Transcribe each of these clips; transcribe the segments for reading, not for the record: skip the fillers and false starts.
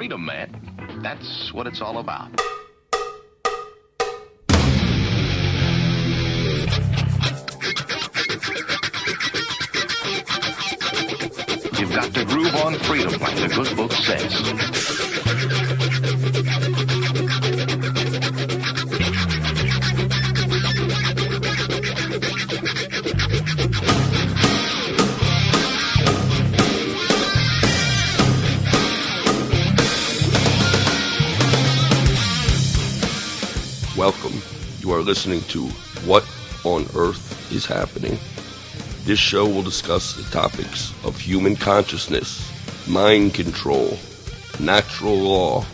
freedom, man. That's what it's all about. You've got to groove on freedom, like the good book says. Welcome. You are listening to What on Earth is Happening. This show will discuss the topics of human consciousness, mind control, natural law,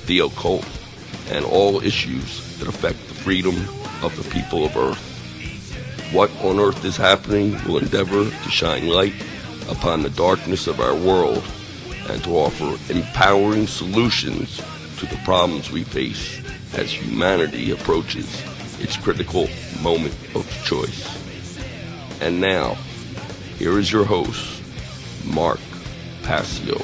the occult, and all issues that affect the freedom of the people of Earth. What on Earth is Happening will endeavor to shine light upon the darkness of our world and to offer empowering solutions to the problems we face as humanity approaches its critical moment of choice. And now, here is your host, Mark Passio.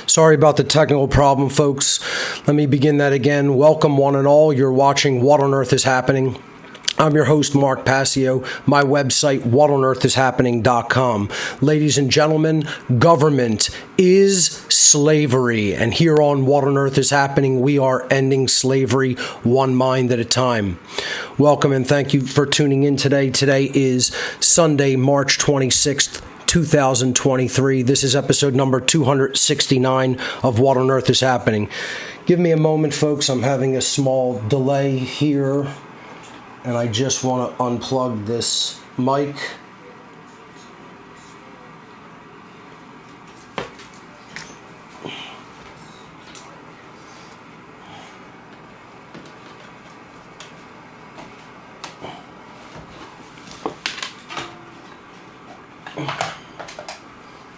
Sorry about the technical problem, folks. Let me begin that again. Welcome, one and all. You're watching What on Earth is Happening. I'm your host, Mark Passio. My website, whatonearthishappening.com. Ladies and gentlemen, government is slavery. And here on What on Earth is Happening, we are ending slavery one mind at a time. Welcome and thank you for tuning in today. Today is Sunday, March 26th. 2023. This is episode number 269 of What on Earth is Happening. Give me a moment, folks. I'm having a small delay here, and I just want to unplug this mic.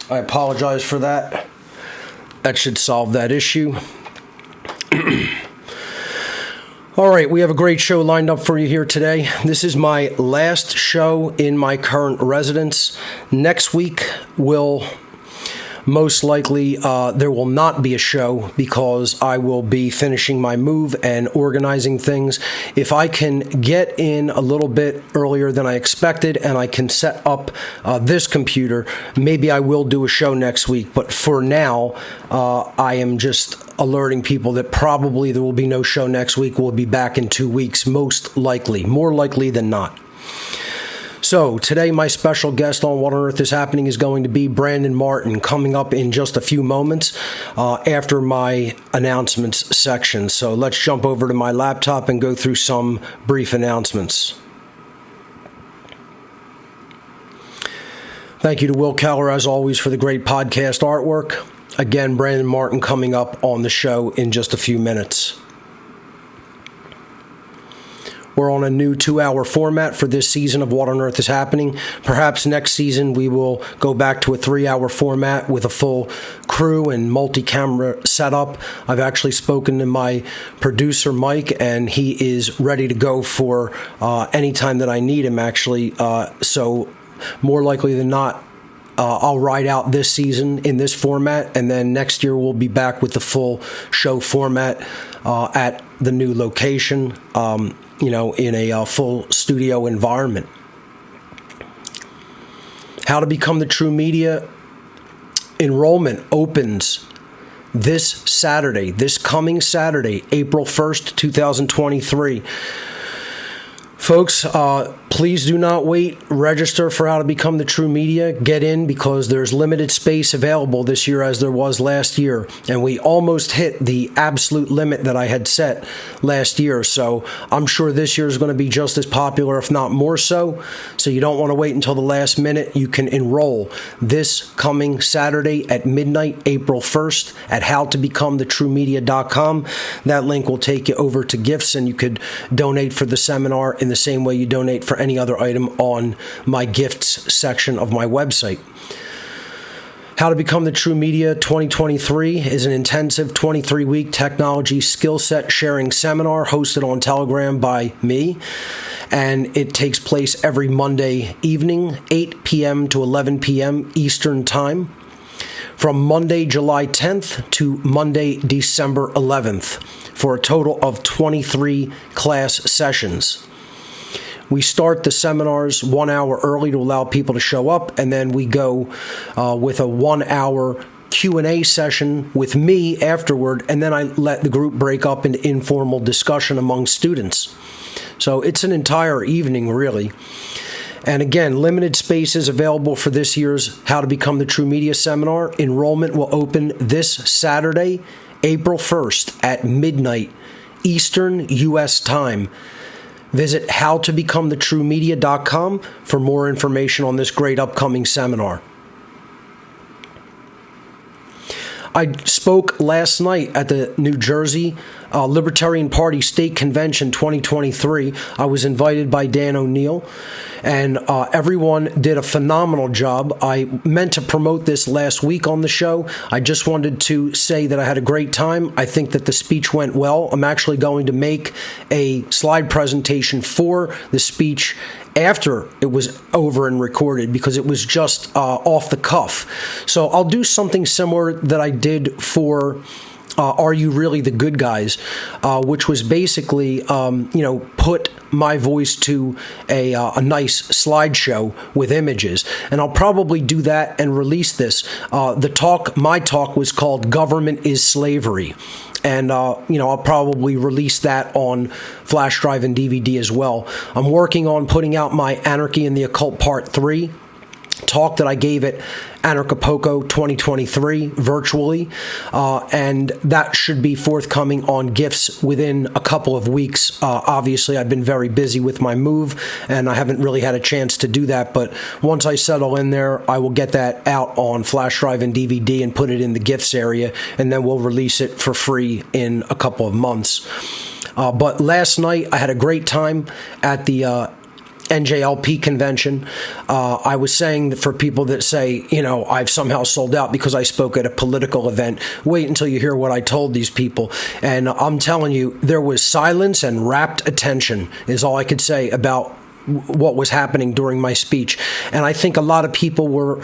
I apologize for that. That should solve that issue. All right, we have a great show lined up for you here today. This is my last show in my current residence. Next week will most likely, there will not be a show because I will be finishing my move and organizing things. If I can get in a little bit earlier than I expected and I can set up this computer, maybe I will do a show next week. But for now, I am just alerting people that probably there will be no show next week. We'll be back in 2 weeks, most likely, more likely than not. So, today my special guest on What on Earth is Happening is going to be Brandon Martin, coming up in just a few moments after my announcements section. So, let's jump over to my laptop and go through some brief announcements. Thank you to Will Keller, as always, for the great podcast artwork. Again, Brandon Martin coming up on the show in just a few minutes. We're on a new 2-hour format for this season of What on Earth is Happening. Perhaps next season we will go back to a 3-hour format with a full crew and multi-camera setup. I've actually spoken to my producer, Mike, and he is ready to go for any time that I need him, actually. So more likely than not, I'll ride out this season in this format, and then next year we'll be back with the full show format at the new location. In a full studio environment. How to become the true media. Enrollment opens this coming Saturday, April 1st, 2023. Folks, please do not wait. Register for How to Become the True Media. Get in because there's limited space available this year as there was last year. And we almost hit the absolute limit that I had set last year. So I'm sure this year is going to be just as popular, if not more so. So you don't want to wait until the last minute. You can enroll this coming Saturday at midnight, April 1st, at howtobecomthetruemedia.com. That link will take you over to gifts, and you could donate for the seminar in the same way you donate for any other item on my gifts section of my website. How to Become the True Media 2023 is an intensive 23-week technology skill set sharing seminar hosted on Telegram by me, and it takes place every Monday evening, 8 p.m. to 11 p.m. Eastern Time, from Monday, July 10th to Monday, December 11th, for a total of 23 class sessions. We start the seminars 1 hour early to allow people to show up, and then we go with a 1 hour Q&A session with me afterward, and then I let the group break up into informal discussion among students. So it's an entire evening, really. And again, limited space is available for this year's How to Become the True Media seminar. Enrollment will open this Saturday, April 1st at midnight Eastern U.S. time. Visit howtobecomthetruemedia.com for more information on this great upcoming seminar. I spoke last night at the New Jersey Libertarian Party State Convention 2023. I was invited by Dan O'Neill, and everyone did a phenomenal job. I meant to promote this last week on the show. I just wanted to say that I had a great time. I think that the speech went well. I'm actually going to make a slide presentation for the speech after it was over and recorded, because it was just off the cuff. So I'll do something similar that I did for Are You Really the Good Guys, which was basically, put my voice to a nice slideshow with images. And I'll probably do that and release this. My talk was called Government is Slavery. And, I'll probably release that on flash drive and DVD as well. I'm working on putting out my Anarchy in the Occult Part 3 talk that I gave at Anarchapulco 2023 virtually, and that should be forthcoming on gifts within a couple of weeks. Obviously, I've been very busy with my move, and I haven't really had a chance to do that, but once I settle in there, I will get that out on flash drive and DVD and put it in the gifts area, and then we'll release it for free in a couple of months. But last night, I had a great time at the NJLP convention. I was saying that for people that say, I've somehow sold out because I spoke at a political event, wait until you hear what I told these people. And I'm telling you, there was silence and rapt attention is all I could say about what was happening during my speech. And I think a lot of people were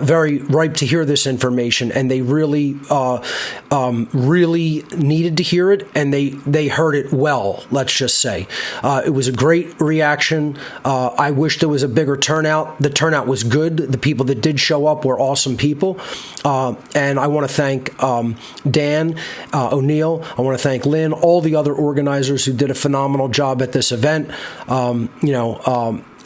very ripe to hear this information, and they really needed to hear it, and they heard it well, let's just say. It was a great reaction. I wish there was a bigger turnout. The turnout was good. The people that did show up were awesome people. And I want to thank Dan O'Neill. I want to thank Lynn, all the other organizers who did a phenomenal job at this event.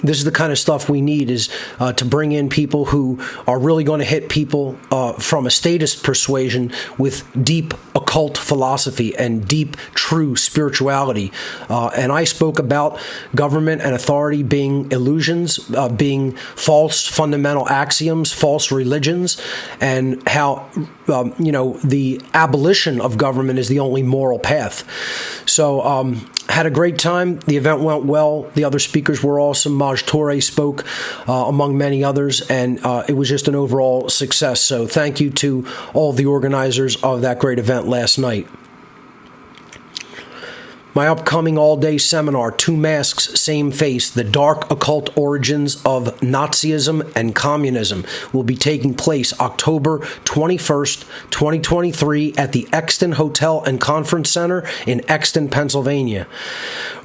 This is the kind of stuff we need, is to bring in people who are really going to hit people from a statist persuasion with deep occult philosophy and deep true spirituality. And I spoke about government and authority being illusions, being false fundamental axioms, false religions, and how the abolition of government is the only moral path. So had a great time. The event went well. The other speakers were awesome. Maj Toure spoke, among many others, and it was just an overall success. So thank you to all the organizers of that great event last night. My upcoming all-day seminar, Two Masks, Same Face, The Dark Occult Origins of Nazism and Communism, will be taking place October 21st, 2023 at the Exton Hotel and Conference Center in Exton, Pennsylvania.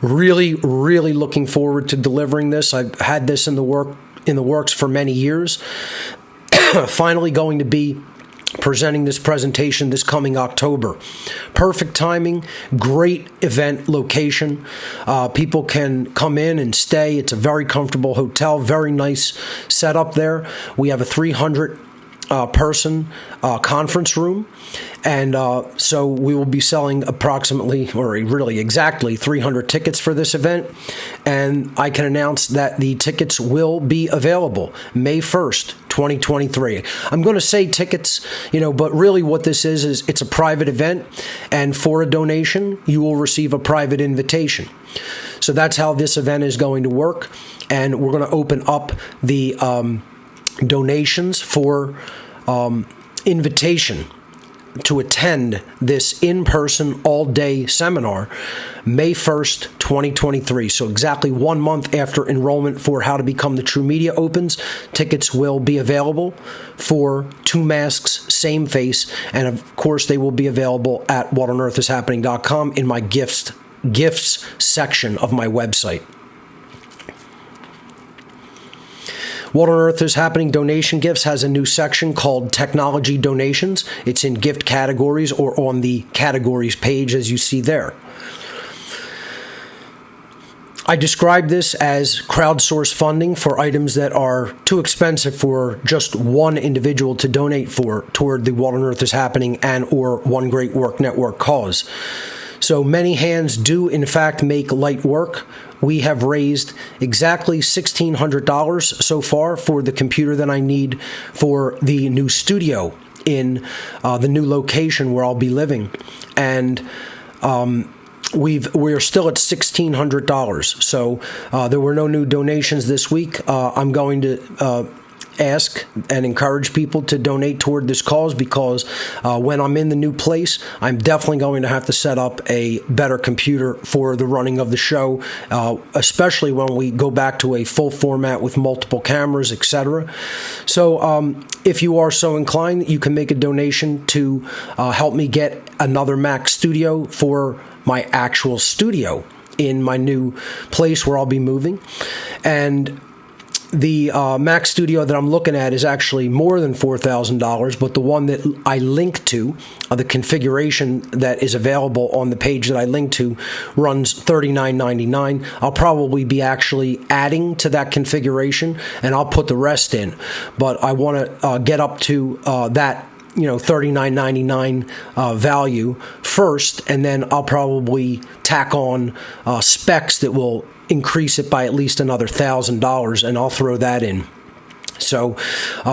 Really, really looking forward to delivering this. I've had this in the works for many years. Finally going to be presenting this presentation this coming October. Perfect timing, great event location. People can come in and stay. It's a very comfortable hotel, very nice setup there. We have a 300 person conference room, and so we will be selling approximately, or really exactly, 300 tickets for this event, and I can announce that the tickets will be available May 1st, 2023. I'm going to say tickets, but really what this is it's a private event, and for a donation, you will receive a private invitation. So that's how this event is going to work, and we're going to open up the donations for invitation to attend this in-person all-day seminar May 1st, 2023. So exactly 1 month after enrollment for How to Become the True Media opens, tickets will be available for Two Masks, Same Face, and of course they will be available at whatonearthishappening.com in my gifts section of my website. What on Earth is Happening Donation Gifts has a new section called Technology Donations. It's in gift categories or on the categories page as you see there. I describe this as crowdsource funding for items that are too expensive for just one individual to donate for toward the What on Earth is Happening and or One Great Work Network cause. So many hands do, in fact, make light work. We have raised exactly $1,600 so far for the computer that I need for the new studio in the new location where I'll be living. And we're still at $1,600. So there were no new donations this week. I'm going to ask and encourage people to donate toward this cause because when I'm in the new place, I'm definitely going to have to set up a better computer for the running of the show, especially when we go back to a full format with multiple cameras, etc. So if you are so inclined, you can make a donation to help me get another Mac Studio for my actual studio in my new place where I'll be moving. And the Mac Studio that I'm looking at is actually more than $4,000, but the one that I link to, the configuration that is available on the page that I link to, runs $39.99. I'll probably be actually adding to that configuration, and I'll put the rest in. But I want to get up to that $39.99 value first, and then I'll probably tack on specs that will increase it by at least another $1,000, and I'll throw that in. So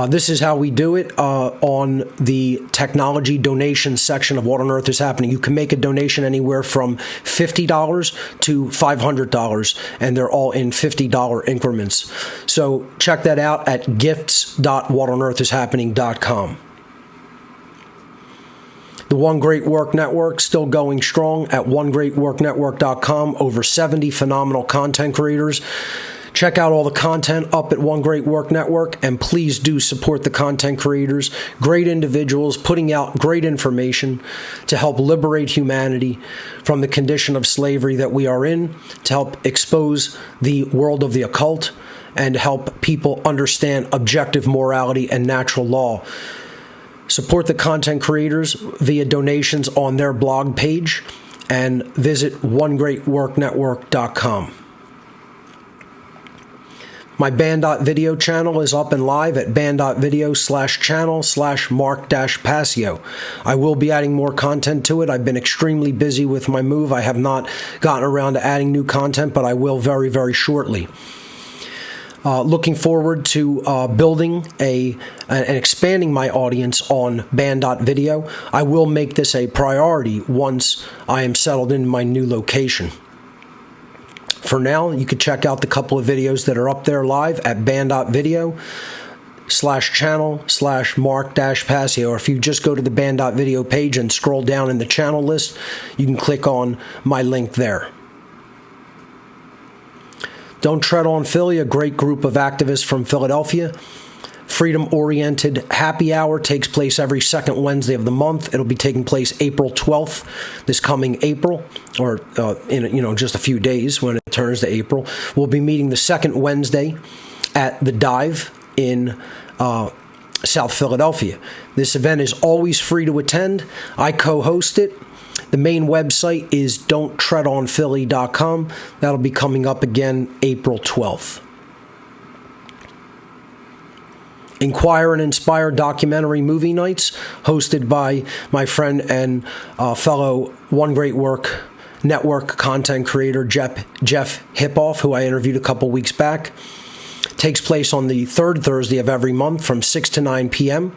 this is how we do it on the technology donation section of What on Earth is Happening. You can make a donation anywhere from $50 to $500, and they're all in $50 increments. So check that out at gifts.whatonearthishappening.com. The One Great Work Network still going strong at onegreatworknetwork.com. Over 70 phenomenal content creators. Check out all the content up at One Great Work Network, and please do support the content creators, great individuals putting out great information to help liberate humanity from the condition of slavery that we are in, to help expose the world of the occult, and help people understand objective morality and natural law. Support the content creators via donations on their blog page, and visit onegreatworknetwork.com. My BandVideo channel is up and live at band.video/channel/Mark-Passio. I will be adding more content to it. I've been extremely busy with my move. I have not gotten around to adding new content, but I will very, very shortly. Looking forward to building and expanding my audience on Band.Video. I will make this a priority once I am settled in my new location. For now, you can check out the couple of videos that are up there live at band.video/channel/Mark-Passio. Or if you just go to the Band.Video page and scroll down in the channel list, you can click on my link there. Don't Tread on Philly, a great group of activists from Philadelphia. Freedom-oriented happy hour takes place every second Wednesday of the month. It'll be taking place April 12th, this coming April, or in just a few days when it turns to April. We'll be meeting the second Wednesday at the Dive in South Philadelphia. This event is always free to attend. I co-host it. The main website is don'ttreadonphilly.com. That'll be coming up again April 12th. Inquire and Inspire documentary movie nights, hosted by my friend and fellow One Great Work Network content creator Jeff Hipoff, who I interviewed a couple weeks back. Takes place on the third Thursday of every month from 6 to 9 p.m.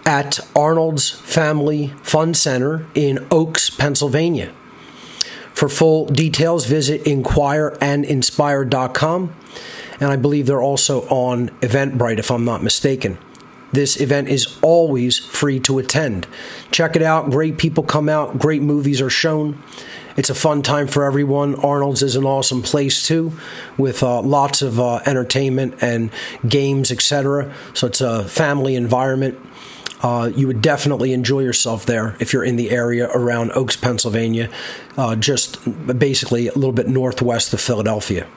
at Arnold's Family Fun Center in Oaks, Pennsylvania. For full details, visit inquireandinspire.com. And I believe they're also on Eventbrite, if I'm not mistaken. This event is always free to attend. Check it out. Great people come out. Great movies are shown. It's a fun time for everyone. Arnold's is an awesome place, too, with lots of entertainment and games, etc. So it's a family environment. You would definitely enjoy yourself there if you're in the area around Oaks, Pennsylvania, just basically a little bit northwest of Philadelphia.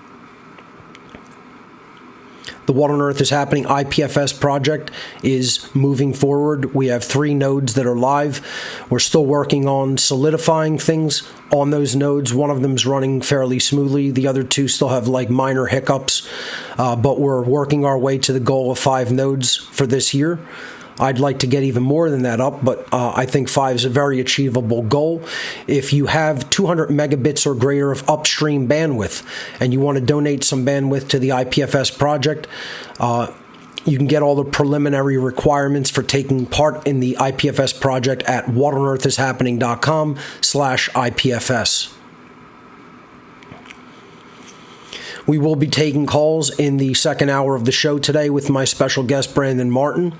The What on Earth is Happening IPFS project is moving forward. We have 3 nodes that are live. We're still working on solidifying things on those nodes. One of them is running fairly smoothly. The other 2 still have like minor hiccups, but we're working our way to the goal of 5 nodes for this year. I'd like to get even more than that up, but I think 5 is a very achievable goal. If you have 200 megabits or greater of upstream bandwidth and you want to donate some bandwidth to the IPFS project, you can get all the preliminary requirements for taking part in the IPFS project at whatonearthishappening.com/IPFS. We will be taking calls in the second hour of the show today with my special guest, Brandon Martin.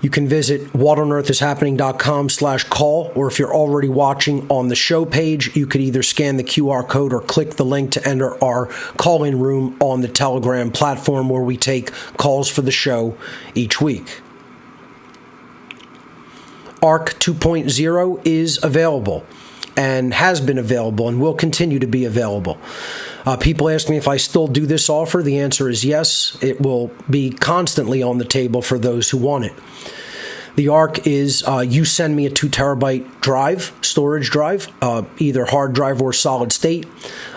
You can visit whatonearthishappening.com/call, or if you're already watching on the show page, you could either scan the QR code or click the link to enter our call-in room on the Telegram platform where we take calls for the show each week. ARC 2.0 is available and has been available and will continue to be available. People ask me if I still do this offer. The answer is yes. It will be constantly on the table for those who want it. The ARC is you send me a 2 terabyte drive, storage drive, either hard drive or solid state.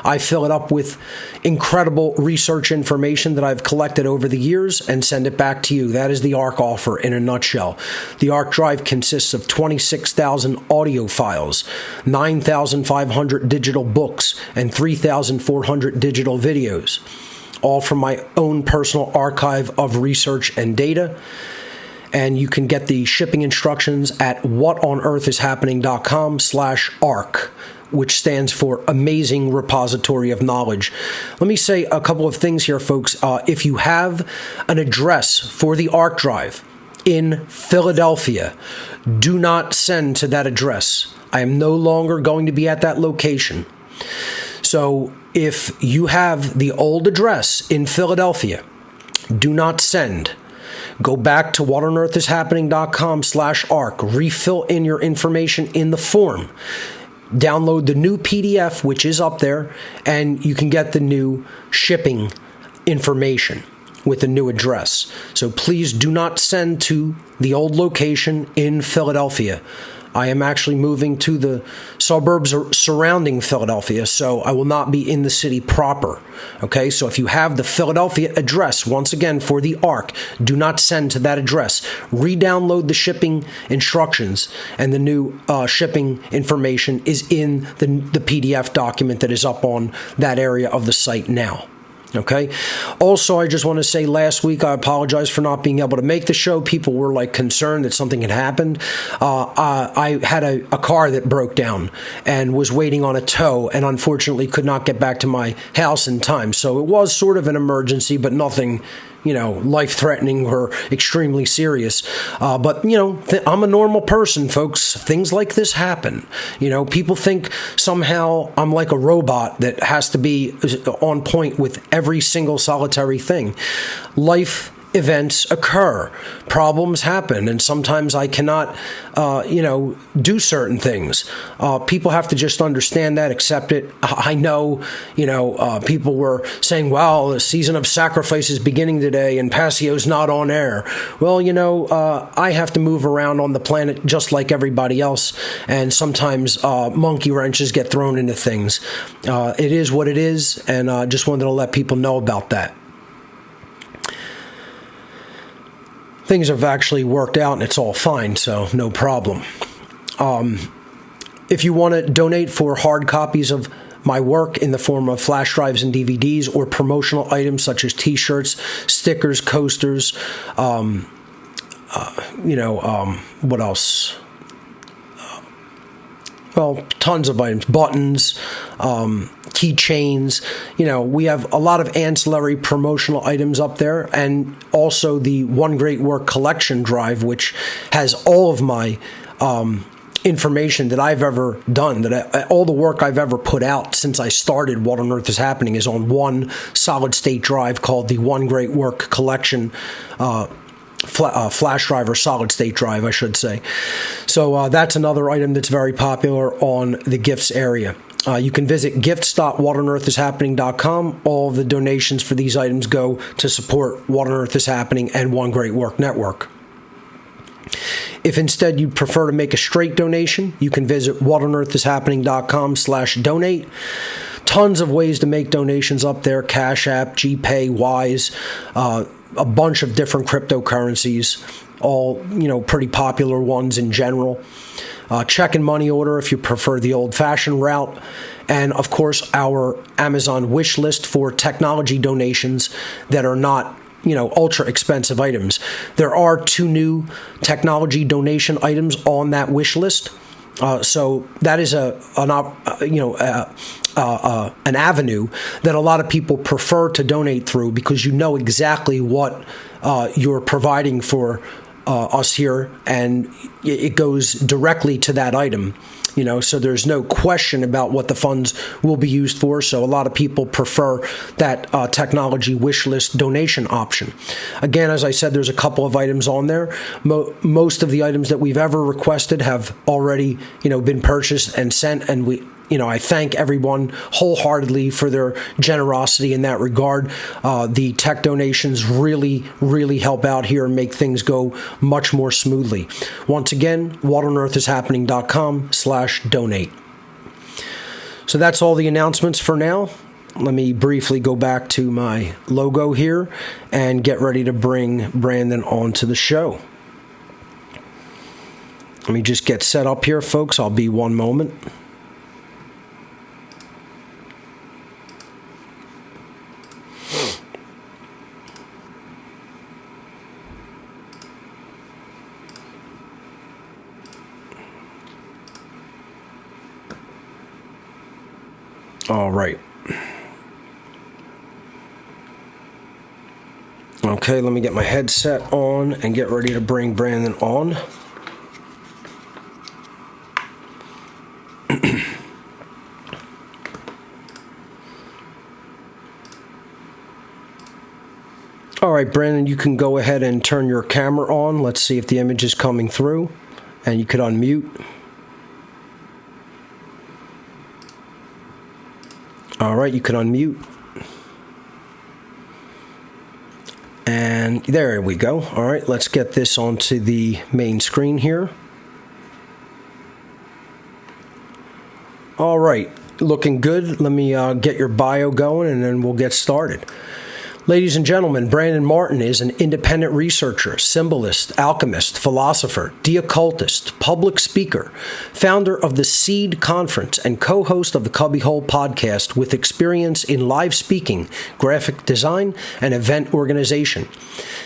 I fill it up with incredible research information that I've collected over the years and send it back to you. That is the ARC offer in a nutshell. The ARC drive consists of 26,000 audio files, 9,500 digital books, and 3,400 digital videos, all from my own personal archive of research and data. And you can get the shipping instructions at whatonearthishappening.com/ARC, which stands for Amazing Repository of Knowledge. Let me say a couple of things here, folks. If you have an address for the ARC drive in Philadelphia, do not send to that address. I am no longer going to be at that location. So if you have the old address in Philadelphia, do not send. Go back to whatonearthishappening.com/ARC. Refill in your information in the form. Download the new PDF, which is up there, and you can get the new shipping information with the new address. So please do not send to the old location in Philadelphia. I am actually moving to the suburbs surrounding Philadelphia, so I will not be in the city proper. Okay, so if you have the Philadelphia address, once again, for the ARC, do not send to that address. Re-download the shipping instructions, and the new shipping information is in the PDF document that is up on that area of the site now. Okay. Also, I just want to say last week, I apologize for not being able to make the show. People were like concerned that something had happened. I had a car that broke down and was waiting on a tow, and unfortunately could not get back to my house in time. So it was sort of an emergency, but nothing, life-threatening or extremely serious. But, I'm a normal person, folks. Things like this happen. People think somehow I'm like a robot that has to be on point with every single solitary thing. Life events occur, problems happen, and sometimes I cannot, do certain things. People have to just understand that, accept it. I know, people were saying, "Wow, the season of sacrifice is beginning today, and Passio's not on air." Well, I have to move around on the planet just like everybody else, and sometimes monkey wrenches get thrown into things. It is what it is, and I just wanted to let people know about that. Things have actually worked out and it's all fine, so no problem. If you want to donate for hard copies of my work in the form of flash drives and DVDs or promotional items such as t-shirts, stickers, coasters, what else? Well, tons of items, buttons, keychains. We have a lot of ancillary promotional items up there, and also the One Great Work collection drive, which has all of my information that I've ever done, all the work I've ever put out since I started What on Earth is Happening is on one solid state drive called the One Great Work collection flash drive, or solid state drive, I should say. So that's another item that's very popular on the gifts area. You can visit gifts.whatonearthishappening.com. All of the donations for these items go to support What on Earth is Happening and One Great Work Network. If instead you prefer to make a straight donation, you can visit whatonearthishappening.com/donate. Tons of ways to make donations up there: Cash App, GPay, Wise, a bunch of different cryptocurrencies, all, pretty popular ones in general. Check and money order if you prefer the old-fashioned route. And, of course, our Amazon wish list for technology donations that are not, ultra expensive items. There are 2 new technology donation items on that wish list. So that is an avenue that a lot of people prefer to donate through, because you know exactly what you're providing for us here, and it goes directly to that item. So there's no question about what the funds will be used for. So a lot of people prefer that technology wish list donation option. Again, as I said, there's a couple of items on there. Most of the items that we've ever requested have already, been purchased and sent, and I thank everyone wholeheartedly for their generosity in that regard. The tech donations really, really help out here and make things go much more smoothly. Once again, whatonearthishappening.com/donate. So that's all the announcements for now. Let me briefly go back to my logo here and get ready to bring Brandon onto the show. Let me just get set up here, folks. I'll be one moment. All right. Okay, let me get my headset on and get ready to bring Brandon on. All right, Brandon, you can go ahead and turn your camera on. Let's see if the image is coming through, and you could unmute. All right, you can unmute. And there we go. All right, let's get this onto the main screen here. All right, looking good. Let me get your bio going, and then we'll get started. Ladies and gentlemen, Brandon Martin is an independent researcher, symbolist, alchemist, philosopher, de-occultist, public speaker, founder of the Seed Conference, and co-host of the Cubbyhole podcast with experience in live speaking, graphic design, and event organization.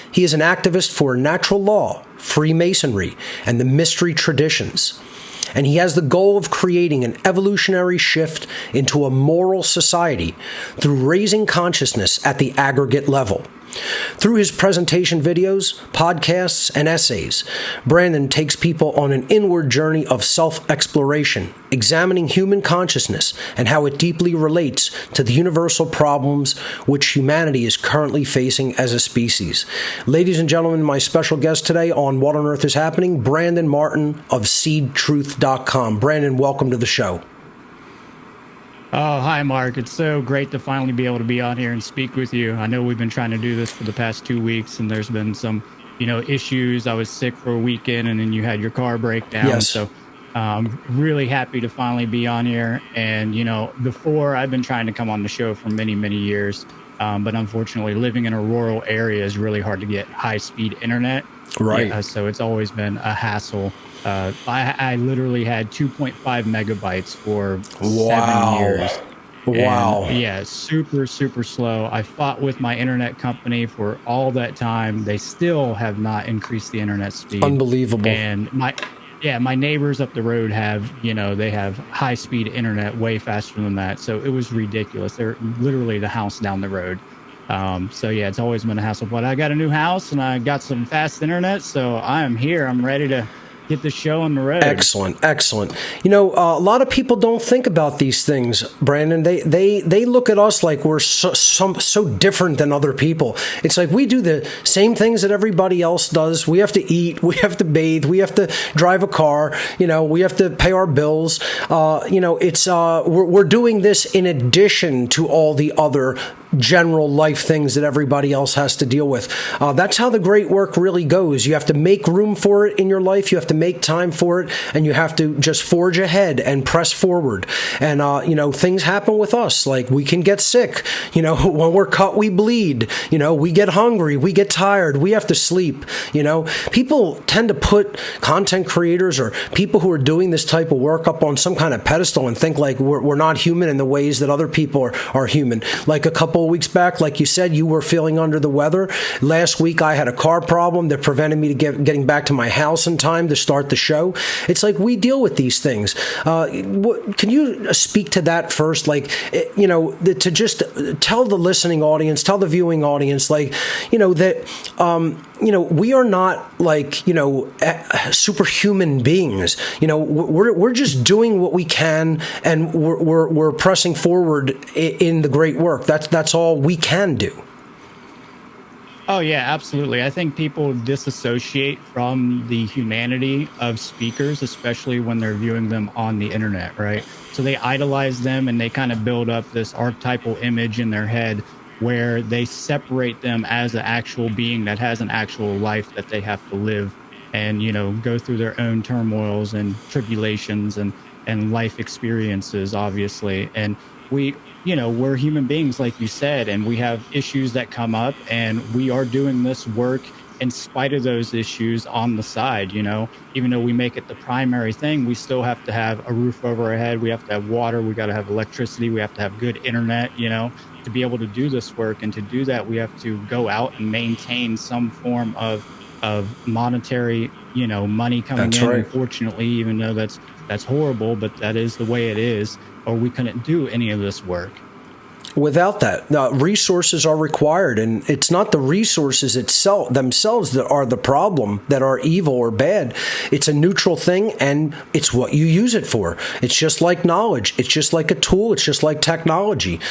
He is an activist for natural law, Freemasonry, and the mystery traditions. And he has the goal of creating an evolutionary shift into a moral society through raising consciousness at the aggregate level. Through his presentation videos, podcasts, and essays, Brandon takes people on an inward journey of self-exploration, examining human consciousness and how it deeply relates to the universal problems which humanity is currently facing as a species. Ladies and gentlemen, my special guest today on What on Earth is Happening, Brandon Martin of SeedTruth.com. Brandon, welcome to the show. Oh, hi, Mark. It's so great to finally be able to be on here and speak with you. I know we've been trying to do this for the past 2 weeks, and there's been some, issues. I was sick for a weekend, and then you had your car break down. Yes. So I'm really happy to finally be on here. And, before I've been trying to come on the show for many, many years, but unfortunately living in a rural area is really hard to get high-speed internet. Right. So it's always been a hassle. I literally had 2.5 megabytes for 7 years. Wow. And, yeah, super, super slow. I fought with my internet company for all that time. They still have not increased the internet speed. Unbelievable. And my neighbors up the road have, they have high-speed internet way faster than that. So it was ridiculous. They're literally the house down the road. So yeah, it's always been a hassle. But I got a new house and I got some fast internet, so I am here. I'm ready to get the show on the road. Excellent. A lot of people don't think about these things, Brandon. They look at us like we're so different than other people. It's like we do the same things that everybody else does. We have to eat, we have to bathe, we have to drive a car. We have to pay our bills. We're doing this in addition to all the other general life things that everybody else has to deal with. That's how the great work really goes. You have to make room for it in your life. You have to make time for it, and you have to just forge ahead and press forward. And, things happen with us. Like we can get sick. When we're cut, we bleed. We get hungry. We get tired. We have to sleep. People tend to put content creators or people who are doing this type of work up on some kind of pedestal and think like we're not human in the ways that other people are human. Like a couple of weeks back, like you said, you were feeling under the weather. Last week, I had a car problem that prevented me getting back to my house in time to start the show. It's like we deal with these things. Can you speak to that first? Like, to just tell the listening audience, tell the viewing audience, we are not like, superhuman beings. We're just doing what we can, and we're pressing forward in the great work. That's all we can do. Oh, yeah, absolutely. I think people disassociate from the humanity of speakers, especially when they're viewing them on the internet, right? So they idolize them and they kind of build up this archetypal image in their head where they separate them as an actual being that has an actual life that they have to live and, go through their own turmoils and tribulations and life experiences, obviously. And we're human beings, like you said, and we have issues that come up, and we are doing this work in spite of those issues on the side. Even though we make it the primary thing, we still have to have a roof over our head. We have to have water. We got to have electricity. We have to have good internet, to be able to do this work. And to do that, we have to go out and maintain some form of monetary, money coming That's in. right. Unfortunately, even though that's horrible, but that is the way it is, or we couldn't do any of this work. Without that, resources are required, and it's not the resources themselves that are the problem, that are evil or bad. It's a neutral thing, and it's what you use it for. It's just like knowledge. It's just like a tool. It's just like technology.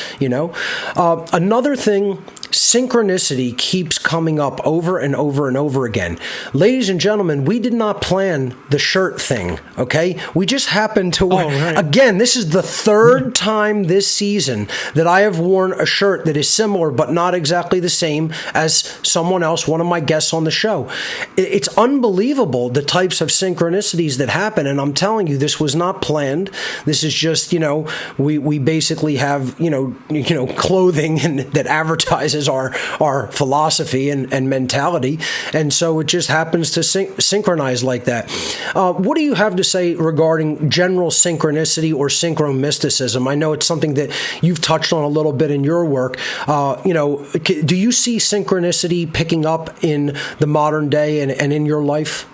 Another thing, synchronicity keeps coming up over and over and over again. Ladies and gentlemen, we did not plan the shirt thing, okay? We just happened to wear... right. Again, this is the third time this season that I have worn a shirt that is similar but not exactly the same as someone else, one of my guests on the show. It's unbelievable the types of synchronicities that happen, and I'm telling you, this was not planned. This is just, we basically have, clothing that advertises our philosophy and mentality, and so it just happens to synchronize like that. What do you have to say regarding general synchronicity or synchromysticism? I know it's something that you've touched on a little bit in your work. Do you see synchronicity picking up in the modern day and in your life?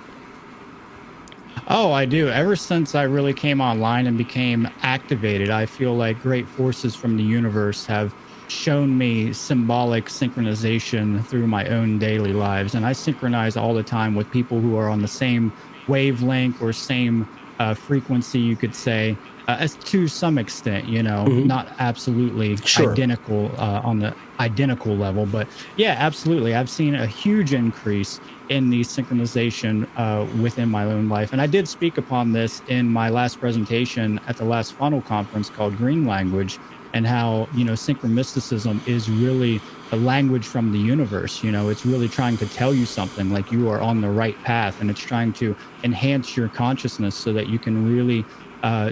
Oh, I do. Ever since I really came online and became activated, I feel like great forces from the universe have shown me symbolic synchronization through my own daily lives. And I synchronize all the time with people who are on the same wavelength or same frequency, you could say, as to some extent, not absolutely Sure. identical on the identical level. But yeah, absolutely. I've seen a huge increase in the synchronization within my own life. And I did speak upon this in my last presentation at the last funnel conference called Green Language, and how, synchromysticism is really a language from the universe. It's really trying to tell you something, like you are on the right path, and it's trying to enhance your consciousness so that you can really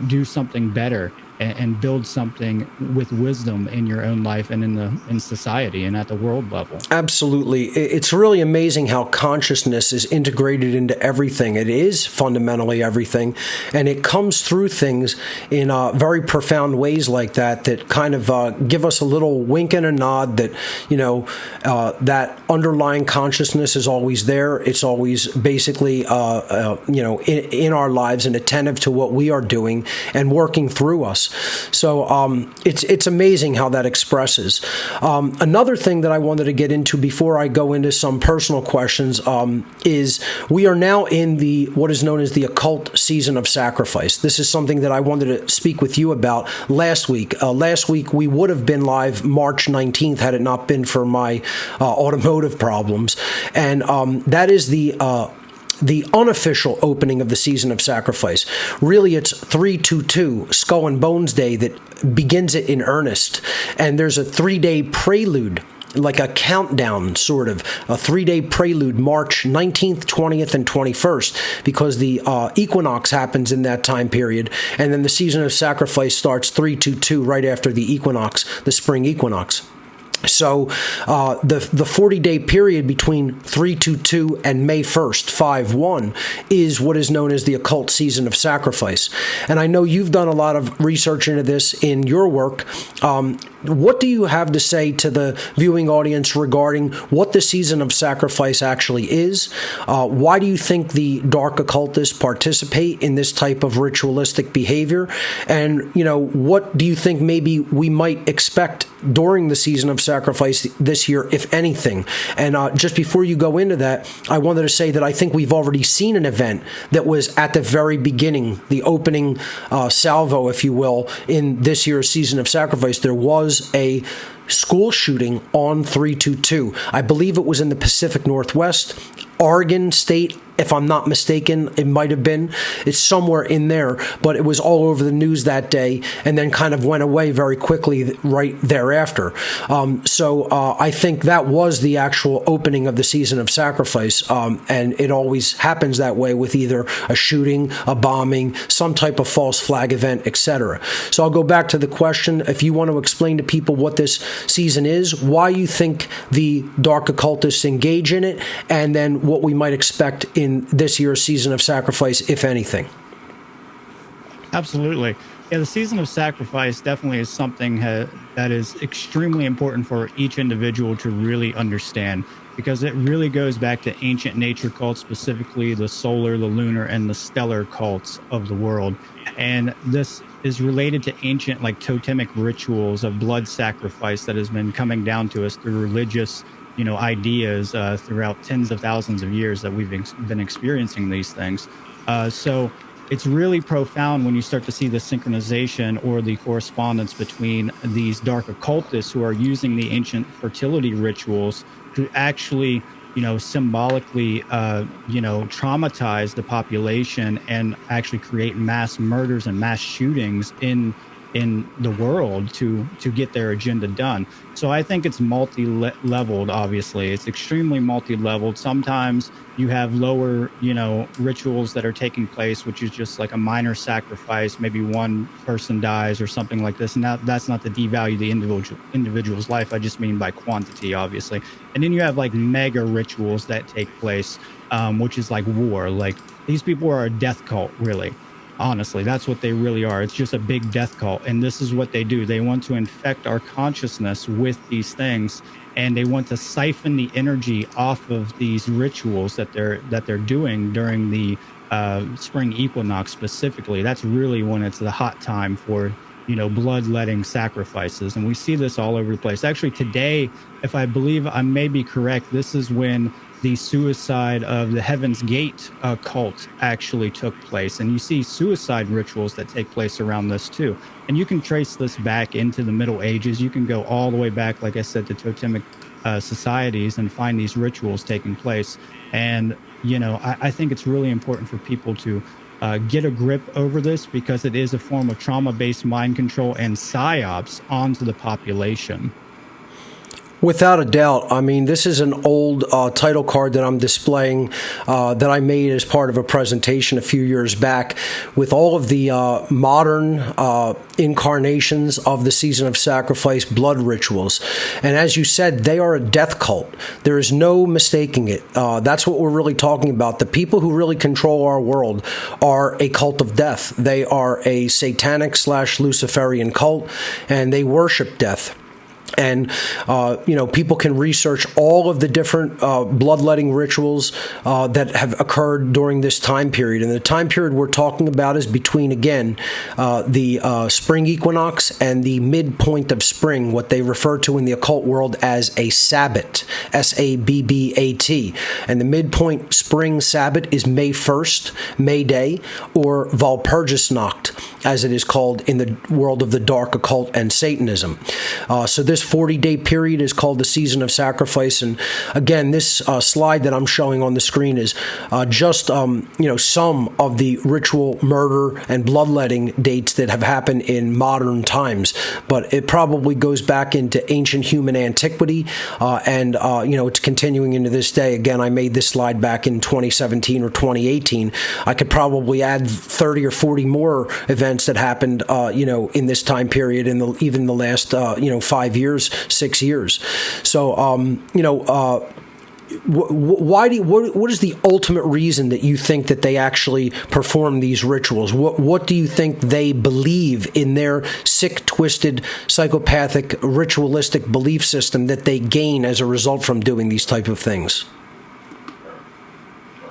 do something better and build something with wisdom in your own life and in society and at the world level. Absolutely. It's really amazing how consciousness is integrated into everything. It is fundamentally everything, and it comes through things in very profound ways like that kind of give us a little wink and a nod that, that underlying consciousness is always there. It's always basically, in our lives and attentive to what we are doing and working through us. So it's amazing how that expresses. Another thing that I wanted to get into before I go into some personal questions is we are now in what is known as the occult season of sacrifice. This is something that I wanted to speak with you about last week. Last week we would have been live March 19th had it not been for my automotive problems, and that is the unofficial opening of the season of sacrifice. Really, it's 322, Skull and Bones Day, that begins it in earnest. And there's a 3-day prelude, like a countdown, sort of, a 3-day prelude, March 19th, 20th, and 21st, because the equinox happens in that time period. And then the season of sacrifice starts 322, right after the equinox, the spring equinox. So the 40-day period between 322 and May 1st, 5/1, is what is known as the occult season of sacrifice. And I know you've done a lot of research into this in your work. What do you have to say to the viewing audience regarding what the season of sacrifice actually is? Why do you think the dark occultists participate in this type of ritualistic behavior? And, what do you think maybe we might expect during the season of sacrifice this year, if anything? And just before you go into that, I wanted to say that I think we've already seen an event that was at the very beginning, the opening salvo, if you will, in this year's season of sacrifice. There was a school shooting on 322. I believe it was in the Pacific Northwest, Oregon State, if I'm not mistaken. It might have been. It's somewhere in there, but it was all over the news that day and then kind of went away very quickly right thereafter. So I think that was the actual opening of the season of sacrifice, and it always happens that way with either a shooting, a bombing, some type of false flag event, etc. So I'll go back to the question. If you want to explain to people what this season is, why you think the dark occultists engage in it, and then what we might expect in this year's season of sacrifice, if anything. Absolutely. Yeah, the season of sacrifice definitely is something that is extremely important for each individual to really understand, because it really goes back to ancient nature cults, specifically the solar, the lunar, and the stellar cults of the world. And this is related to ancient, totemic rituals of blood sacrifice that has been coming down to us through religious ideas throughout tens of thousands of years that we've been experiencing these things. So it's really profound when you start to see the synchronization or the correspondence between these dark occultists who are using the ancient fertility rituals to actually, symbolically, traumatize the population and actually create mass murders and mass shootings in the world to get their agenda done. So I think it's multi-leveled, obviously. It's extremely multi-leveled. Sometimes you have lower, rituals that are taking place, which is just like a minor sacrifice. Maybe one person dies or something like this. And that's not to devalue the individual's life. I just mean by quantity, obviously. And then you have mega rituals that take place, which is like war. These people are a death cult, really. Honestly, that's what they really are. It's just a big death cult. And this is what they do. They want to infect our consciousness with these things, and they want to siphon the energy off of these rituals that they're doing during the spring equinox specifically. That's really when it's the hot time for bloodletting sacrifices. And we see this all over the place. Actually, today, if I believe I may be correct, this is when the suicide of the Heaven's Gate cult actually took place. And you see suicide rituals that take place around this too. And you can trace this back into the Middle Ages. You can go all the way back, like I said, to totemic societies and find these rituals taking place. And, I think it's really important for people to get a grip over this, because it is a form of trauma-based mind control and psyops onto the population. Without a doubt. I mean, this is an old title card that I'm displaying that I made as part of a presentation a few years back with all of the modern incarnations of the Season of Sacrifice blood rituals. And as you said, they are a death cult. There is no mistaking it. That's what we're really talking about. The people who really control our world are a cult of death. They are a satanic / Luciferian cult, and they worship death. And, people can research all of the different bloodletting rituals that have occurred during this time period. And the time period we're talking about is between, again, the spring equinox and the midpoint of spring, what they refer to in the occult world as a Sabbat, Sabbat. And the midpoint spring Sabbat is May 1st, May Day, or Walpurgisnacht, as it is called in the world of the dark occult and Satanism. So this 40-day period is called the Season of Sacrifice. And again, this slide that I'm showing on the screen is just some of the ritual murder and bloodletting dates that have happened in modern times. But it probably goes back into ancient human antiquity, and it's continuing into this day. Again, I made this slide back in 2017 or 2018. I could probably add 30 or 40 more events that happened, in this time period, in even the last, 5 years, 6 years. So, what is the ultimate reason that you think that they actually perform these rituals? What do you think they believe in their sick, twisted, psychopathic, ritualistic belief system that they gain as a result from doing these type of things?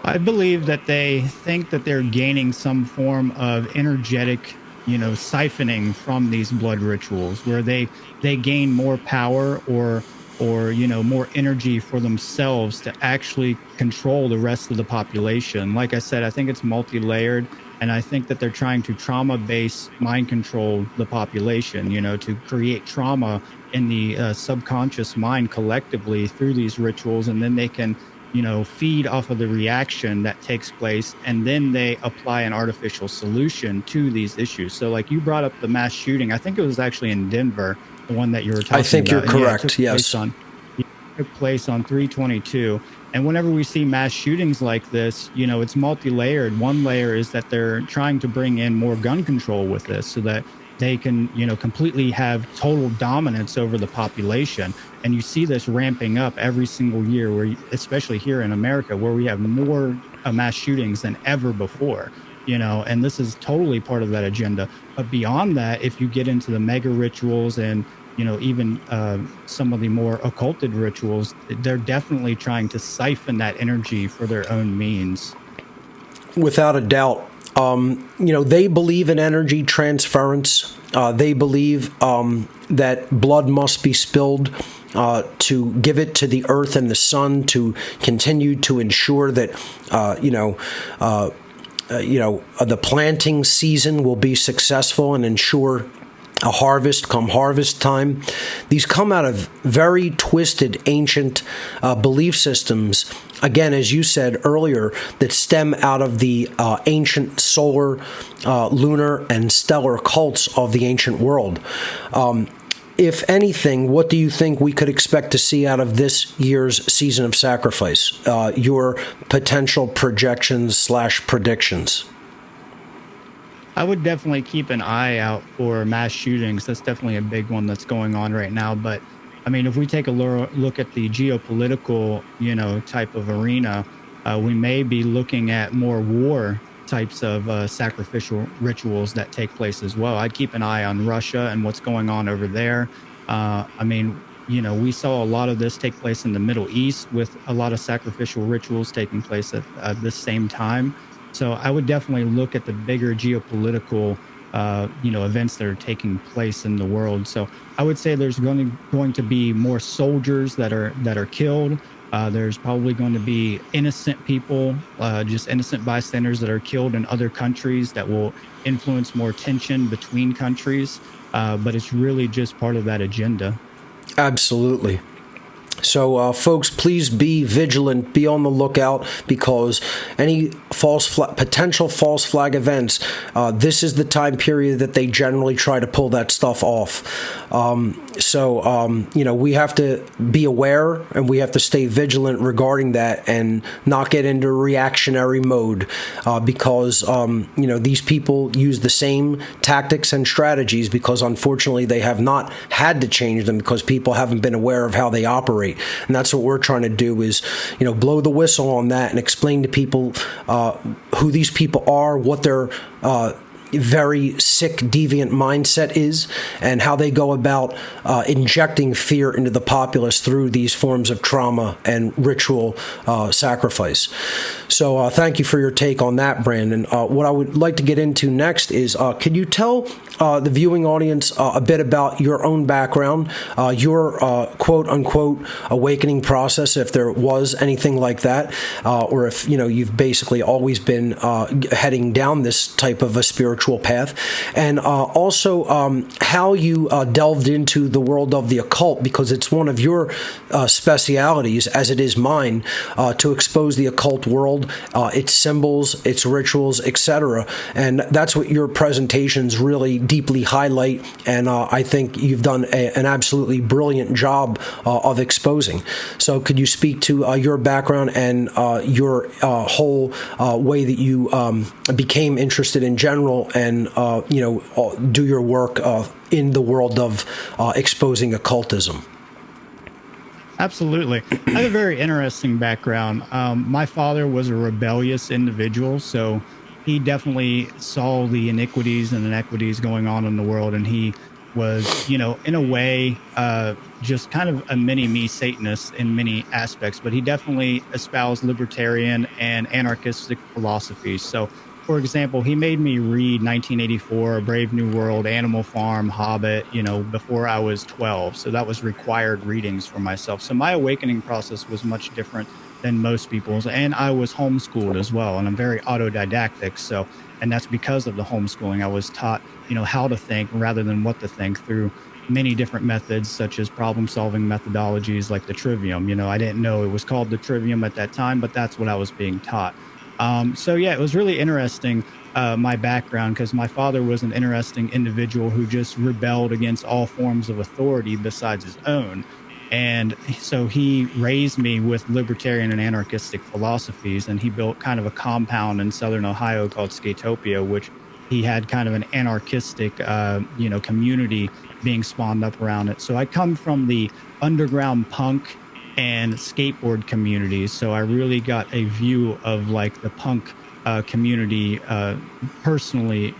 I believe that they think that they're gaining some form of energetic, siphoning from these blood rituals, where they gain more power or more energy for themselves to actually control the rest of the population. Like I said, I think it's multi-layered, and I think that they're trying to trauma-based mind control the population, to create trauma in the subconscious mind collectively through these rituals, and then they can feed off of the reaction that takes place, and then they apply an artificial solution to these issues. So like you brought up the mass shooting, I think it was actually in Denver, the one that you were talking about. I think you're correct, yes. It took place on 3/22. And whenever we see mass shootings like this, it's multi-layered. One layer is that they're trying to bring in more gun control with this so that they can, completely have total dominance over the population. And you see this ramping up every single year, especially here in America, where we have more mass shootings than ever before, and this is totally part of that agenda. But beyond that, if you get into the mega rituals and, even some of the more occulted rituals, they're definitely trying to siphon that energy for their own means. Without a doubt. They believe in energy transference. They believe that blood must be spilled to give it to the earth and the sun to continue to ensure that, the planting season will be successful and ensure a harvest come harvest time. These come out of very twisted ancient belief systems, again, as you said earlier, that stem out of the ancient solar, lunar, and stellar cults of the ancient world. If anything, what do you think we could expect to see out of this year's Season of Sacrifice? Your potential projections / predictions? I would definitely keep an eye out for mass shootings. That's definitely a big one that's going on right now. But I mean, if we take a look at the geopolitical, type of arena, we may be looking at more war types of sacrificial rituals that take place as well. I'd keep an eye on Russia and what's going on over there. We saw a lot of this take place in the Middle East with a lot of sacrificial rituals taking place at the same time. So I would definitely look at the bigger geopolitical events that are taking place in the world. So I would say there's going to be more soldiers that are killed. There's probably going to be innocent people, just innocent bystanders that are killed in other countries that will influence more tension between countries. But it's really just part of that agenda. Absolutely. So, folks, please be vigilant, be on the lookout, because any potential false flag events, this is the time period that they generally try to pull that stuff off. We have to be aware and we have to stay vigilant regarding that and not get into reactionary mode, because these people use the same tactics and strategies because unfortunately they have not had to change them because people haven't been aware of how they operate. And that's what we're trying to do is, blow the whistle on that and explain to people who these people are, what their very sick, deviant mindset is, and how they go about injecting fear into the populace through these forms of trauma and ritual sacrifice. So thank you for your take on that, Brandon. What I would like to get into next is, could you tell the viewing audience a bit about your own background, your quote-unquote awakening process, if there was anything like that, or if, you've basically always been heading down this type of a spiritual path, and also how you delved into the world of the occult, because it's one of your specialities, as it is mine, to expose the occult world, its symbols, its rituals, etc. And that's what your presentations really deeply highlight, and I think you've done an absolutely brilliant job of exposing. So could you speak to your background and your whole way that you became interested in general and do your work in the world of exposing occultism? Absolutely. I have a very interesting background. My father was a rebellious individual, so he definitely saw the iniquities and inequities going on in the world, and he was, in a way, just kind of a mini-me Satanist in many aspects, but he definitely espoused libertarian and anarchistic philosophies. So, for example, he made me read 1984, Brave New World, Animal Farm, Hobbit, before I was 12. So that was required readings for myself. So my awakening process was much different than most people's. And I was homeschooled as well. And I'm very autodidactic. And that's because of the homeschooling. I was taught, how to think rather than what to think through many different methods, such as problem-solving methodologies like the trivium. I didn't know it was called the trivium at that time, but that's what I was being taught. It was really interesting, my background, because my father was an interesting individual who just rebelled against all forms of authority besides his own. And so he raised me with libertarian and anarchistic philosophies, and he built kind of a compound in Southern Ohio called Skatopia, which he had kind of an anarchistic, community being spawned up around it. So I come from the underground punk and skateboard communities, so I really got a view of like the punk community personally,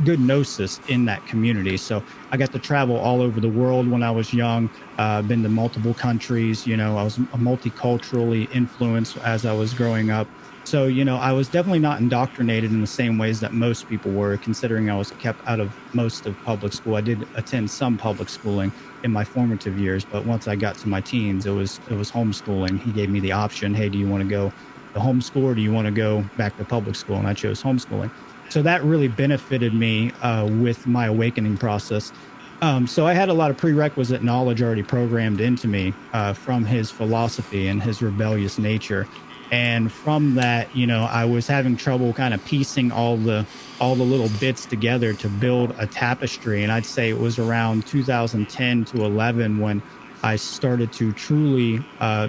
good gnosis in that community. So I got to travel all over the world when I was young, been to multiple countries. I was multiculturally influenced as I was growing up. So, I was definitely not indoctrinated in the same ways that most people were, considering I was kept out of most of public school. I did attend some public schooling in my formative years, but once I got to my teens, it was homeschooling. He gave me the option, hey, do you want to go to homeschool or do you want to go back to public school? And I chose homeschooling. So that really benefited me with my awakening process. So I had a lot of prerequisite knowledge already programmed into me from his philosophy and his rebellious nature. And from that, I was having trouble kind of piecing all the little bits together to build a tapestry. And I'd say it was around 2010 to 11 when I started to truly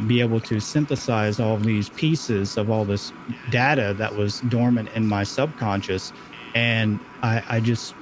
be able to synthesize all of these pieces of all this data that was dormant in my subconscious. And I just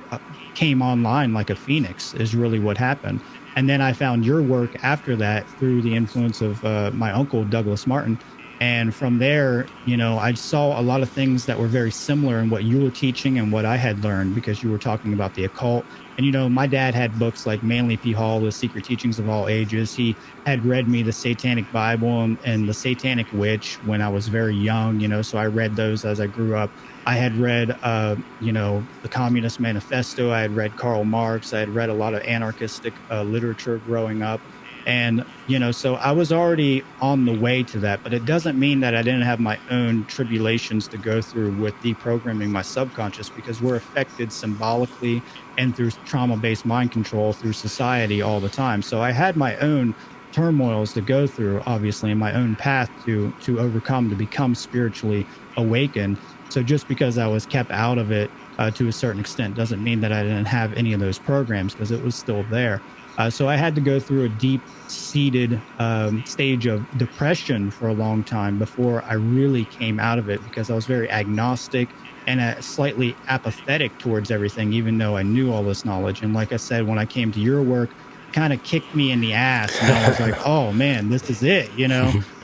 came online like a phoenix is really what happened. And then I found your work after that through the influence of my uncle, Douglas Martin. And from there, I saw a lot of things that were very similar in what you were teaching and what I had learned, because you were talking about the occult. And, my dad had books like Manly P. Hall, The Secret Teachings of All Ages. He had read me the Satanic Bible and the Satanic Witch when I was very young, so I read those as I grew up. I had read, the Communist Manifesto. I had read Karl Marx. I had read a lot of anarchistic literature growing up. And, so I was already on the way to that, but it doesn't mean that I didn't have my own tribulations to go through with deprogramming my subconscious, because we're affected symbolically and through trauma-based mind control through society all the time. So I had my own turmoils to go through, obviously, in my own path to overcome, to become spiritually awakened. So just because I was kept out of it to a certain extent doesn't mean that I didn't have any of those programs, because it was still there. So I had to go through a deep-seated stage of depression for a long time before I really came out of it, because I was very agnostic and slightly apathetic towards everything, even though I knew all this knowledge. And like I said, when I came to your work, kind of kicked me in the ass, and I was like, oh man, this is it.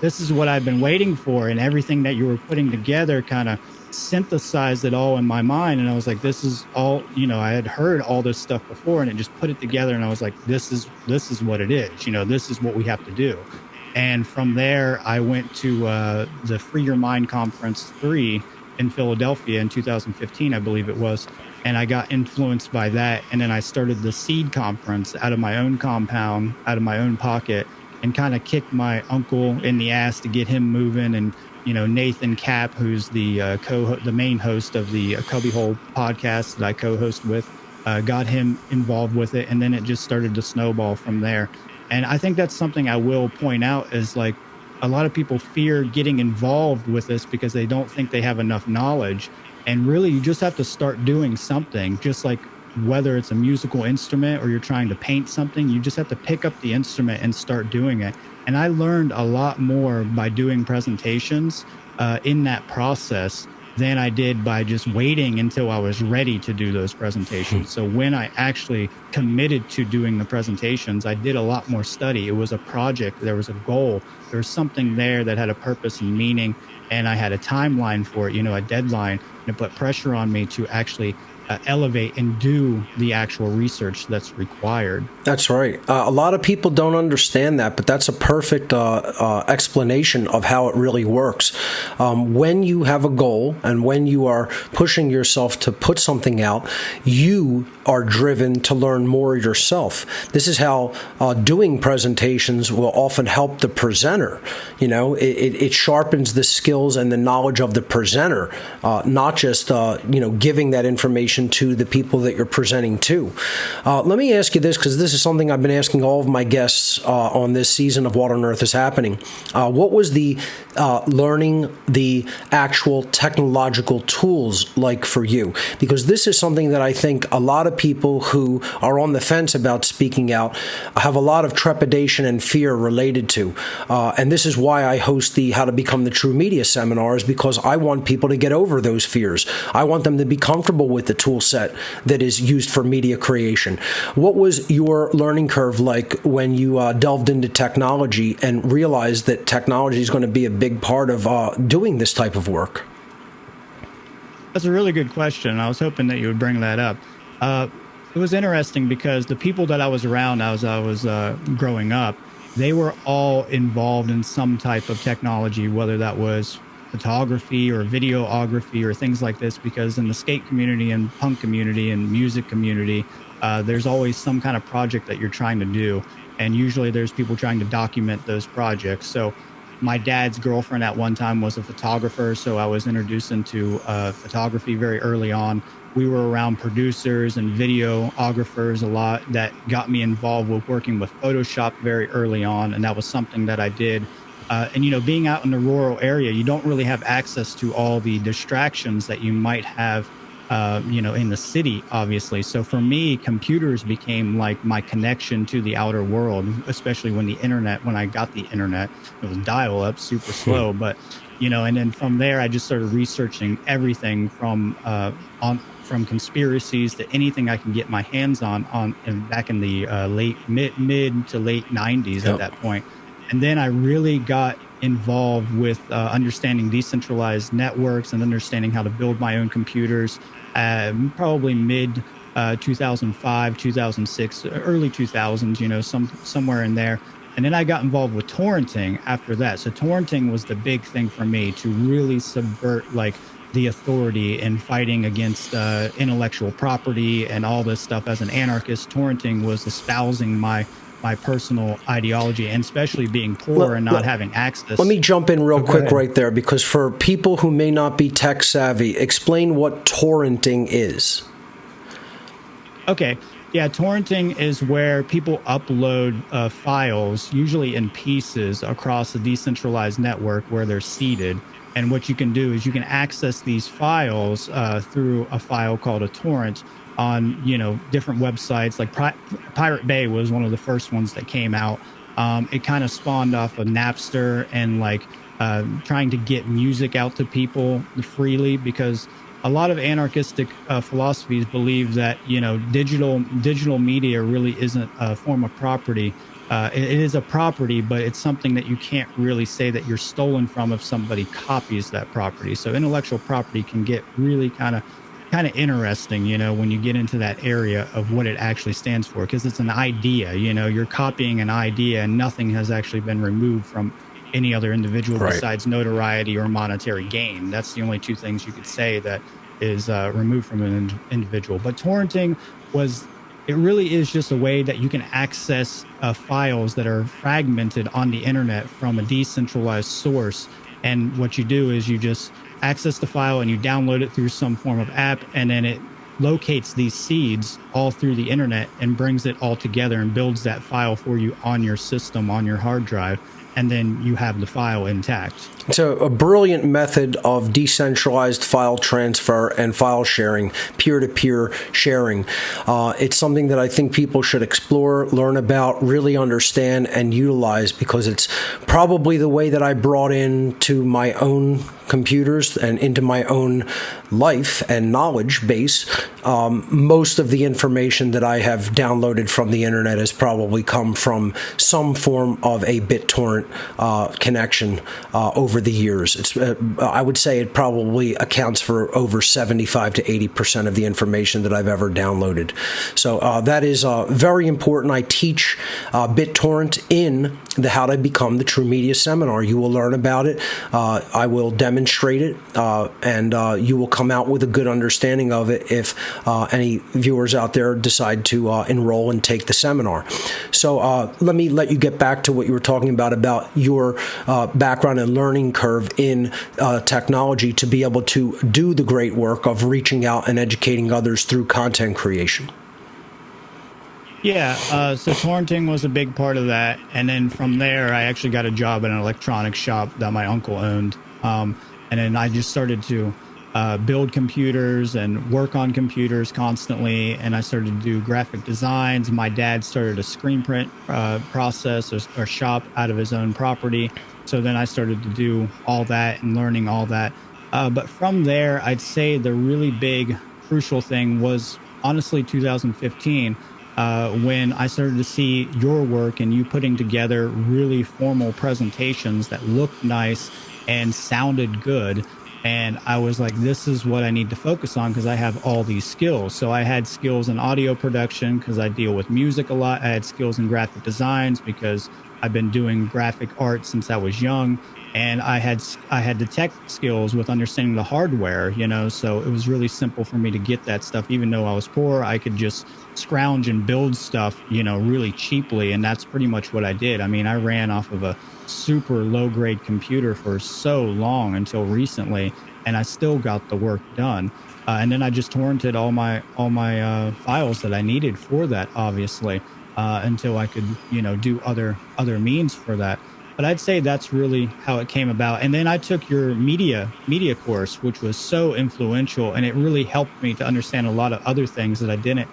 This is what I've been waiting for. And everything that you were putting together kind of synthesized it all in my mind. And I was like, this is all, I had heard all this stuff before, and it just put it together. And I was like, this is what it is. This is what we have to do. And from there, I went to the Free Your Mind Conference 3 in Philadelphia in 2015, I believe it was. And I got influenced by that. And then I started the Seed Conference out of my own compound, out of my own pocket, and kind of kicked my uncle in the ass to get him moving. And, Nathan Kapp, who's the main host of the Cubbyhole podcast that I co-host with, got him involved with it. And then it just started to snowball from there. And I think that's something I will point out is, like, a lot of people fear getting involved with this because they don't think they have enough knowledge. And really, you just have to start doing something, just like whether it's a musical instrument or you're trying to paint something, you just have to pick up the instrument and start doing it. And I learned a lot more by doing presentations in that process than I did by just waiting until I was ready to do those presentations. So when I actually committed to doing the presentations, I did a lot more study. It was a project. There was a goal. There was something there that had a purpose and meaning. And I had a timeline for it, a deadline, and it put pressure on me to actually elevate and do the actual research that's required. That's right. A lot of people don't understand that, but that's a perfect explanation of how it really works. When you have a goal and when you are pushing yourself to put something out, you are driven to learn more yourself. This is how doing presentations will often help the presenter. It sharpens the skills and the knowledge of the presenter, not just giving that information to the people that you're presenting to. Let me ask you this, because this is something I've been asking all of my guests on this season of What on Earth is Happening. What was the learning the actual technological tools like for you? Because this is something that I think a lot of people who are on the fence about speaking out have a lot of trepidation and fear related to. And this is why I host the How to Become the True Media seminars, because I want people to get over those fears. I want them to be comfortable with the tool set that is used for media creation. What was your learning curve like when you delved into technology and realized that technology is going to be a big part of doing this type of work? That's a really good question. I was hoping that you would bring that up. It was interesting because the people that I was around as I was growing up, they were all involved in some type of technology, whether that was photography or videography or things like this, because in the skate community and punk community and music community, there's always some kind of project that you're trying to do. And usually there's people trying to document those projects. So my dad's girlfriend at one time was a photographer, so I was introduced into photography very early on. We were around producers and videographers a lot that got me involved with working with Photoshop very early on, and that was something that I did. And, being out in the rural area, you don't really have access to all the distractions that you might have, in the city, obviously. So for me, computers became like my connection to the outer world, especially when I got the internet, it was dial up, super slow. But, and then from there, I just started researching everything from conspiracies to anything I can get my hands on back in the mid to late 90s. Yep. At that point. And then I really got involved with understanding decentralized networks and understanding how to build my own computers, probably mid 2005, 2006, early 2000s, you know, somewhere in there. And then I got involved with torrenting after that. So torrenting was the big thing for me to really subvert like the authority and fighting against intellectual property and all this stuff. As an anarchist, torrenting was espousing my personal ideology, and especially being poor and not having access. Let me jump in real quick right there, because for people who may not be tech savvy, explain what torrenting is. Okay. Yeah, torrenting is where people upload files, usually in pieces, across a decentralized network where they're seeded. And what you can do is you can access these files through a file called a torrent on, you know, different websites. Like Pirate Bay was one of the first ones that came out. It kind of spawned off of Napster and like trying to get music out to people freely, because a lot of anarchistic philosophies believe that, you know, digital media really isn't a form of property. It is a property, but it's something that you can't really say that you're stolen from if somebody copies that property. So intellectual property can get really kind of interesting, you know, when you get into that area of what it actually stands for, because it's an idea. You know, you're copying an idea, and nothing has actually been removed from any other individual besides notoriety or monetary gain. That's the only two things you could say that is removed from an individual. But torrenting it really is just a way that you can access files that are fragmented on the internet from a decentralized source. And what you do is you just access the file and you download it through some form of app, and then it locates these seeds all through the internet and brings it all together and builds that file for you on your system, on your hard drive. And then you have the file intact. It's a brilliant method of decentralized file transfer and file sharing, peer-to-peer sharing. It's something that I think people should explore, learn about, really understand, and utilize, because it's probably the way that I brought into my own computers and into my own life and knowledge base. Most of the information that I have downloaded from the internet has probably come from some form of a BitTorrent connection over the years. It's I would say it probably accounts for over 75 to 80% of the information that I've ever downloaded. So that is very important. I teach BitTorrent in the How to Become the True Media seminar. You will learn about it. I will demonstrate it, and you will come out with a good understanding of it if any viewers out there decide to enroll and take the seminar. So let me let you get back to what you were talking about your background and learning curve in technology to be able to do the great work of reaching out and educating others through content creation. Yeah, so torrenting was a big part of that. And then from there, I actually got a job at an electronics shop that my uncle owned. And then I just started to build computers and work on computers constantly. And I started to do graphic designs. My dad started a screen print process or shop out of his own property. So then I started to do all that and learning all that. But from there, I'd say the really big, crucial thing was honestly 2015. When I started to see your work and you putting together really formal presentations that looked nice and sounded good. And I was like, this is what I need to focus on, because I have all these skills. So I had skills in audio production because I deal with music a lot. I had skills in graphic designs because I've been doing graphic art since I was young. And I had the tech skills with understanding the hardware, you know, so it was really simple for me to get that stuff. Even though I was poor, I could just scrounge and build stuff, you know, really cheaply. And that's pretty much what I did. I mean, I ran off of a super low grade computer for so long until recently, and I still got the work done. And then I just torrented all my files that I needed for that, obviously, until I could, you know, do other means for that. But I'd say that's really how it came about. And then I took your media course, which was so influential, and it really helped me to understand a lot of other things that I didn't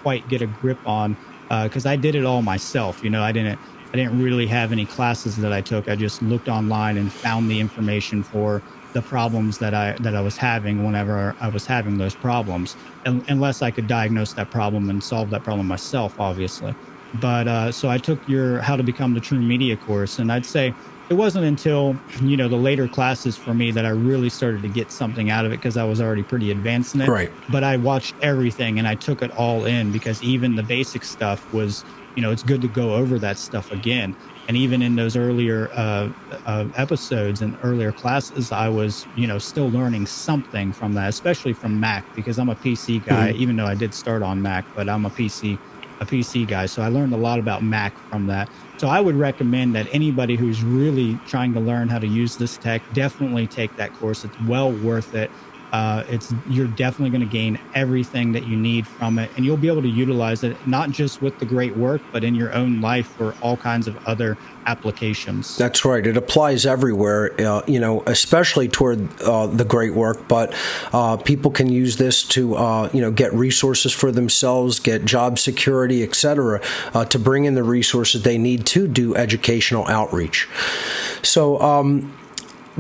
quite get a grip on, because I did it all myself. You know, I didn't really have any classes that I took. I just looked online and found the information for the problems that I was having whenever I was having those problems, unless I could diagnose that problem and solve that problem myself, obviously. But so I took your How to Become the True Media course, and I'd say it wasn't until, the later classes for me that I really started to get something out of it, because I was already pretty advanced in it. Right. But I watched everything and I took it all in, because even the basic stuff was, it's good to go over that stuff again. And even in those earlier episodes and earlier classes, I was, still learning something from that, especially from Mac, because I'm a PC guy, even though I did start on Mac, but I'm a PC guy. So I learned a lot about Mac from that. So I would recommend that anybody who's really trying to learn how to use this tech, definitely take that course. It's well worth it. You're definitely going to gain everything that you need from it, and you'll be able to utilize it not just with the great work, but in your own life for all kinds of other applications. That's right. It applies everywhere, especially toward the great work. But people can use this to, get resources for themselves, get job security, etc., to bring in the resources they need to do educational outreach. So,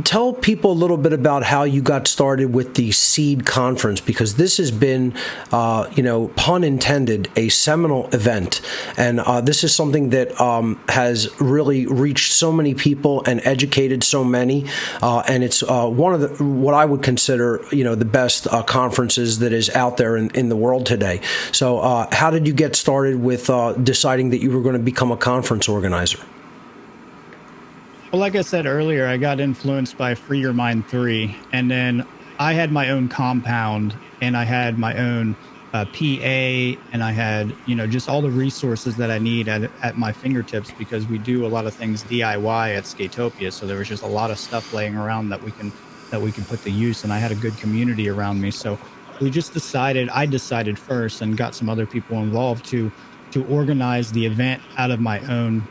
tell people a little bit about how you got started with the Seed Conference, because this has been, pun intended, a seminal event. And this is something that has really reached so many people and educated so many. And it's one of what I would consider, the best conferences that is out there in the world today. So how did you get started with deciding that you were going to become a conference organizer? Well, like I said earlier, I got influenced by Free Your Mind 3, and then I had my own compound, and I had my own PA, and I had, just all the resources that I need at my fingertips, because we do a lot of things DIY at Skatopia. So there was just a lot of stuff laying around that we can put to use, and I had a good community around me. So I decided first, and got some other people involved to organize the event out of my own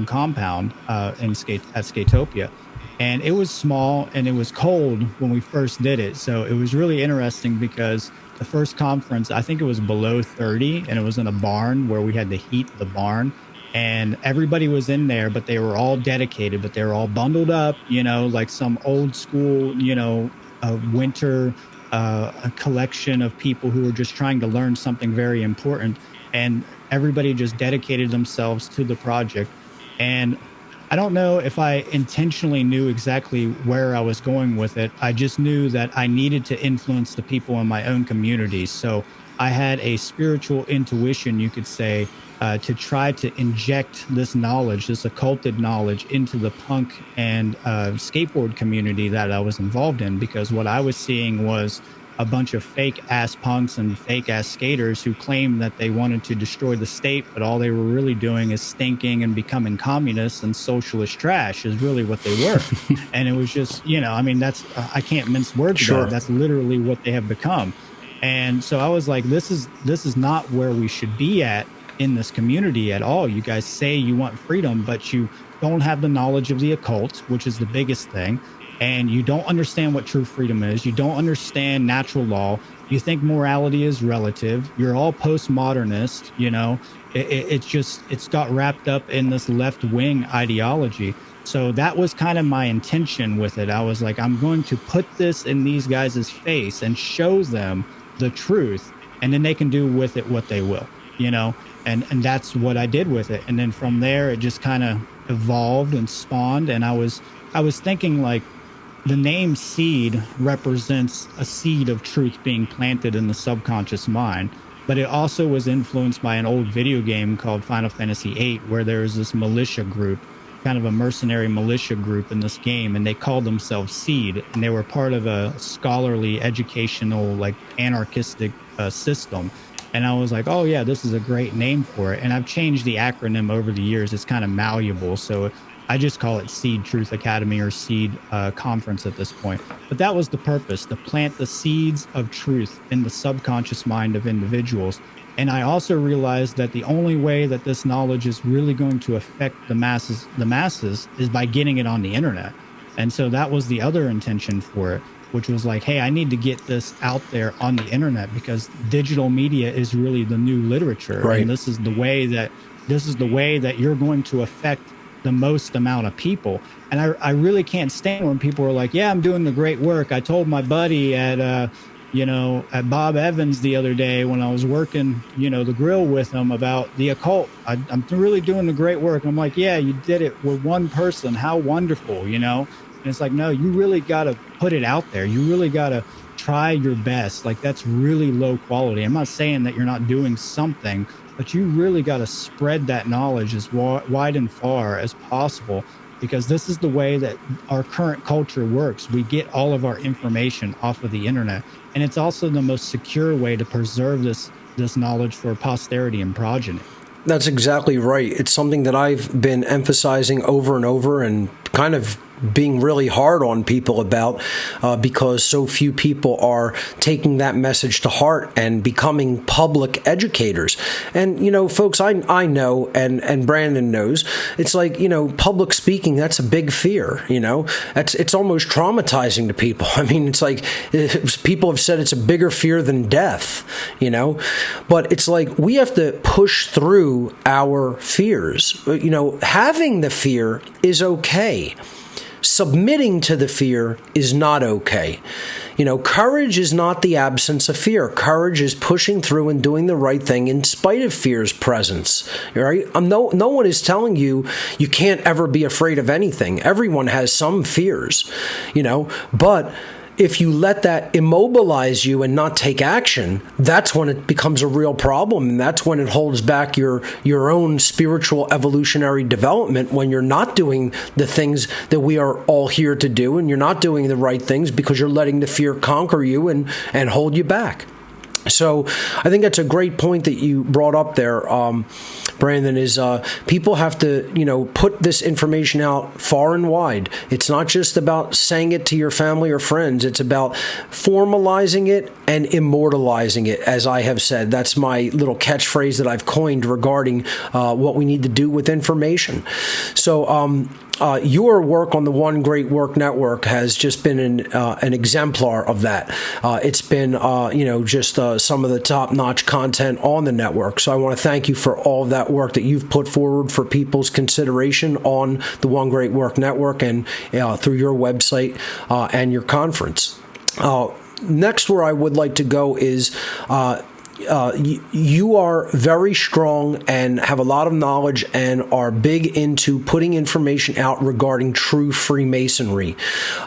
compound at Skatopia. And it was small and it was cold when we first did it. So it was really interesting, because the first conference, I think it was below 30, and it was in a barn where we had to heat the barn. And everybody was in there, but they were all dedicated, but they were all bundled up, like some old school, winter a collection of people who were just trying to learn something very important. And everybody just dedicated themselves to the project. And I don't know if I intentionally knew exactly where I was going with it. I just knew that I needed to influence the people in my own community. So I had a spiritual intuition, you could say, to try to inject this knowledge, this occulted knowledge, into the punk and skateboard community that I was involved in. Because what I was seeing was a bunch of fake ass punks and fake ass skaters who claimed that they wanted to destroy the state, but all they were really doing is stinking and becoming communists and socialist trash is really what they were. And it was just, that's, I can't mince words about it. That's literally what they have become. And so I was like, this is not where we should be at in this community at all. You guys say you want freedom, but you don't have the knowledge of the occult, which is the biggest thing. And you don't understand what true freedom is. You don't understand natural law. You think morality is relative. You're all postmodernist, it's got wrapped up in this left-wing ideology. So that was kind of my intention with it. I was like, I'm going to put this in these guys' face and show them the truth, and then they can do with it what they will, and that's what I did with it. And then from there, it just kind of evolved and spawned. And I was thinking, like, the name Seed represents a seed of truth being planted in the subconscious mind, but it also was influenced by an old video game called Final Fantasy VIII, where there was this militia group, kind of a mercenary militia group in this game, and they called themselves Seed, and they were part of a scholarly, educational, like anarchistic system. And I was like, oh yeah, this is a great name for it. And I've changed the acronym over the years. It's kind of malleable, so I just call it Seed Truth Academy or Seed Conference at this point. But that was the purpose, to plant the seeds of truth in the subconscious mind of individuals. And I also realized that the only way that this knowledge is really going to affect the masses is by getting it on the internet. And so that was the other intention for it, which was like, hey, I need to get this out there on the internet, because digital media is really the new literature. Right. And this is the way that you're going to affect the most amount of people. And I really can't stand when people are like, yeah, I'm doing the great work. I told my buddy at at Bob Evans the other day when I was working, the grill with him about the occult. I'm really doing the great work. And I'm like, yeah, you did it with one person. How wonderful, And it's like, no, you really got to put it out there. You really got to try your best. Like, that's really low quality. I'm not saying that you're not doing something, but you really got to spread that knowledge as wide and far as possible, because this is the way that our current culture works. We get all of our information off of the internet, and it's also the most secure way to preserve this knowledge for posterity and progeny. That's exactly right. It's something that I've been emphasizing over and over, and kind of being really hard on people about, because so few people are taking that message to heart and becoming public educators. And, folks, I know, and Brandon knows, it's like, public speaking, that's a big fear, it's almost traumatizing to people. I mean, it's like people have said it's a bigger fear than death, but it's like we have to push through our fears. Having the fear is okay. Submitting to the fear is not okay. Courage is not the absence of fear. Courage is pushing through and doing the right thing in spite of fear's presence. Right? No one is telling you you can't ever be afraid of anything. Everyone has some fears, but if you let that immobilize you and not take action, that's when it becomes a real problem. And that's when it holds back your own spiritual evolutionary development, when you're not doing the things that we are all here to do, and you're not doing the right things because you're letting the fear conquer you and hold you back. So I think that's a great point that you brought up there, Brandon, is people have to, put this information out far and wide. It's not just about saying it to your family or friends. It's about formalizing it and immortalizing it, as I have said. That's my little catchphrase that I've coined regarding what we need to do with information. So your work on the One Great Work Network has just been an exemplar of that. It's been, just some of the top-notch content on the network. So I want to thank you for all of that work that you've put forward for people's consideration on the One Great Work Network and through your website and your conference. Next, where I would like to go is you are very strong and have a lot of knowledge and are big into putting information out regarding true Freemasonry.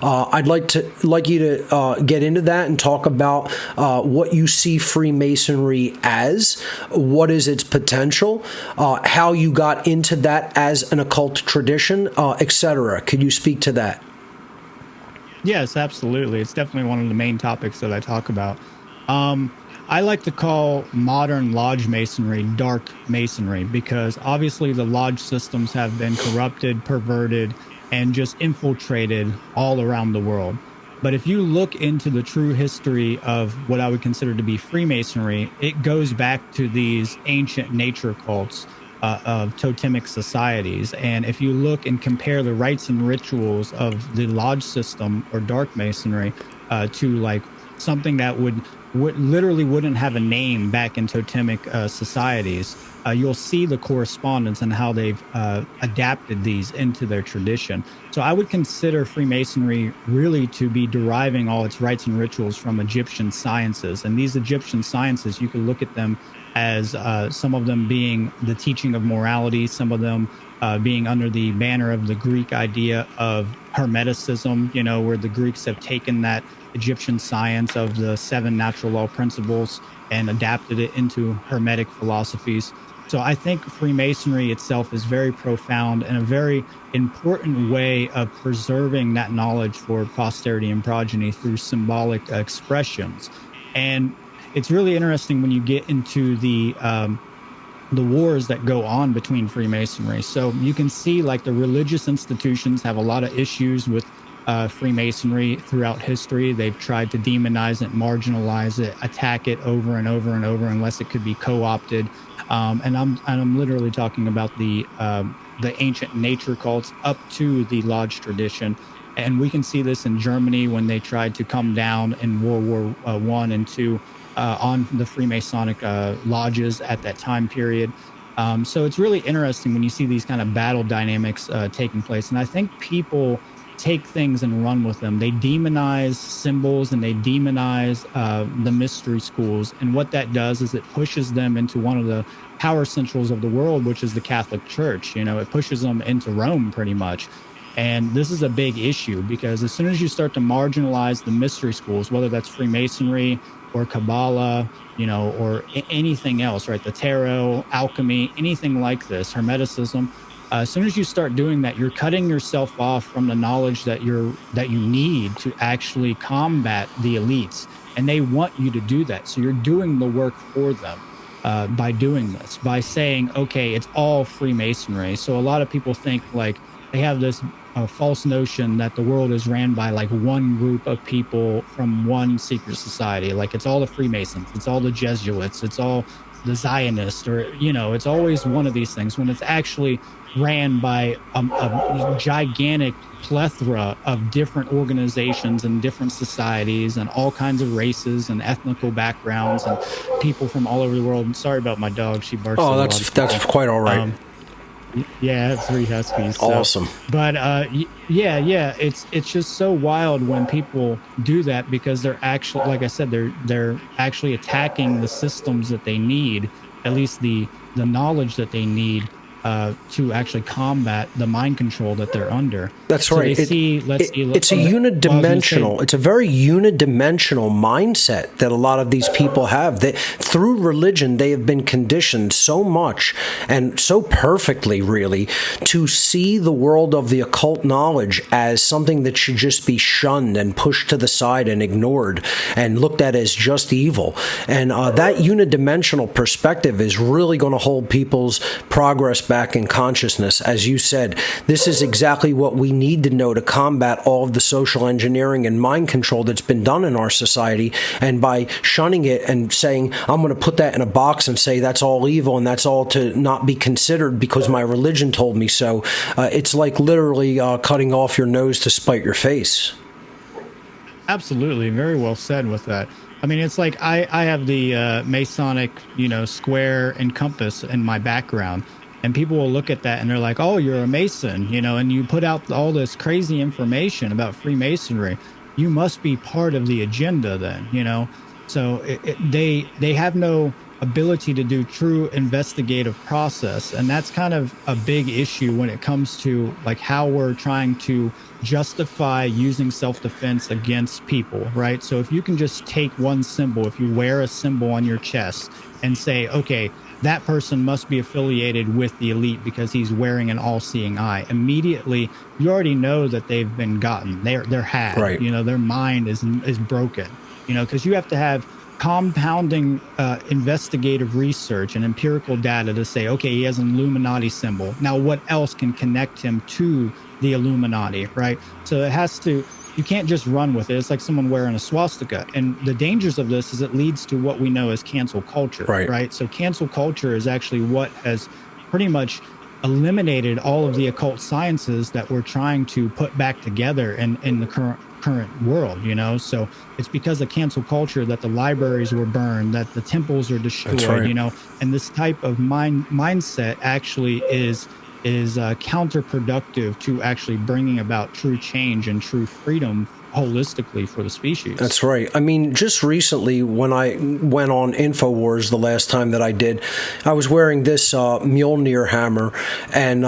I'd like you to get into that and talk about what you see Freemasonry as, what is its potential, how you got into that as an occult tradition, etc. Could you speak to that? Yes, absolutely. It's definitely one of the main topics that I talk about. I like to call modern lodge masonry dark masonry, because obviously the lodge systems have been corrupted, perverted, and just infiltrated all around the world. But if you look into the true history of what I would consider to be Freemasonry, it goes back to these ancient nature cults of totemic societies. And if you look and compare the rites and rituals of the lodge system or dark masonry to like something that would literally wouldn't have a name back in totemic societies, you'll see the correspondence and how they've adapted these into their tradition. So I would consider Freemasonry really to be deriving all its rites and rituals from Egyptian sciences. And these Egyptian sciences, you can look at them as some of them being the teaching of morality, some of them being under the banner of the Greek idea of Hermeticism, where the Greeks have taken that Egyptian science of the 7 natural law principles and adapted it into Hermetic philosophies. So I think Freemasonry itself is very profound and a very important way of preserving that knowledge for posterity and progeny through symbolic expressions. And it's really interesting when you get into the wars that go on between Freemasonry. So you can see like the religious institutions have a lot of issues with Freemasonry throughout history. They've tried to demonize it, marginalize it, attack it over and over and over unless it could be co-opted. And I'm literally talking about the ancient nature cults up to the lodge tradition. And we can see this in Germany when they tried to come down in World War I and II on the Freemasonic lodges at that time period. So it's really interesting when you see these kind of battle dynamics taking place. And I think people take things and run with them. They demonize symbols and they demonize the mystery schools. And what that does is it pushes them into one of the power centrals of the world, which is the Catholic Church. You know, it pushes them into Rome pretty much. And this is a big issue because as soon as you start to marginalize the mystery schools, whether that's Freemasonry or Kabbalah, you know, or anything else, right? The tarot, alchemy, anything like this, Hermeticism. As soon as you start doing that, you're cutting yourself off from the knowledge that you need to actually combat the elites, and they want you to do that. So you're doing the work for them by doing this, by saying, okay, it's all Freemasonry. So a lot of people think like they have this false notion that the world is ran by like one group of people from one secret society. Like it's all the Freemasons, it's all the Jesuits, it's all the Zionists, or, you know, it's always one of these things when it's actually ran by a gigantic plethora of different organizations and different societies and all kinds of races and ethnical backgrounds and people from all over the world. And sorry about my dog; she barks. Oh, that's quite all right. Yeah, I have 3 huskies. So. Awesome. But yeah, it's just so wild when people do that because they're actually, like I said, they're actually attacking the systems that they need, at least the knowledge that they need to actually combat the mind control that they're under. That's right. It's a unidimensional. It's a very unidimensional mindset that a lot of these people have. That through religion, they have been conditioned so much and so perfectly, really, to see the world of the occult knowledge as something that should just be shunned and pushed to the side and ignored and looked at as just evil. And that unidimensional perspective is really going to hold people's progress back in consciousness. As you said, this is exactly what we need to know to combat all of the social engineering and mind control that's been done in our society. And by shunning it and saying, I'm going to put that in a box and say that's all evil and that's all to not be considered because my religion told me so, it's like literally cutting off your nose to spite your face. Absolutely. Very well said with that. I mean, it's like I have the Masonic, you know, square and compass in my background. And people will look at that and they're like, oh, you're a Mason, you know, and you put out all this crazy information about Freemasonry. You must be part of the agenda then, you know. So they have no ability to do true investigative process. And that's kind of a big issue when it comes to like how we're trying to justify using self-defense against people, right? So if you can just take one symbol, if you wear a symbol on your chest and say, okay, that person must be affiliated with the elite because he's wearing an all-seeing eye. Immediately, you already know that they've been gotten. They're had. Right. You know, their mind is broken. You know, because you have to have compounding investigative research and empirical data to say, okay, he has an Illuminati symbol. Now, what else can connect him to the Illuminati, right? So it has to. You can't just run with it. It's like someone wearing a swastika. And the dangers of this is it leads to what we know as cancel culture, right? So cancel culture is actually what has pretty much eliminated all of the occult sciences that we're trying to put back together in the current world, you know? So it's because of cancel culture that the libraries were burned, that the temples are destroyed, you know? And this type of mindset actually is counterproductive to actually bringing about true change and true freedom holistically for the species. That's right. I mean, just recently when I went on InfoWars the last time that I did, I was wearing this Mjolnir hammer, and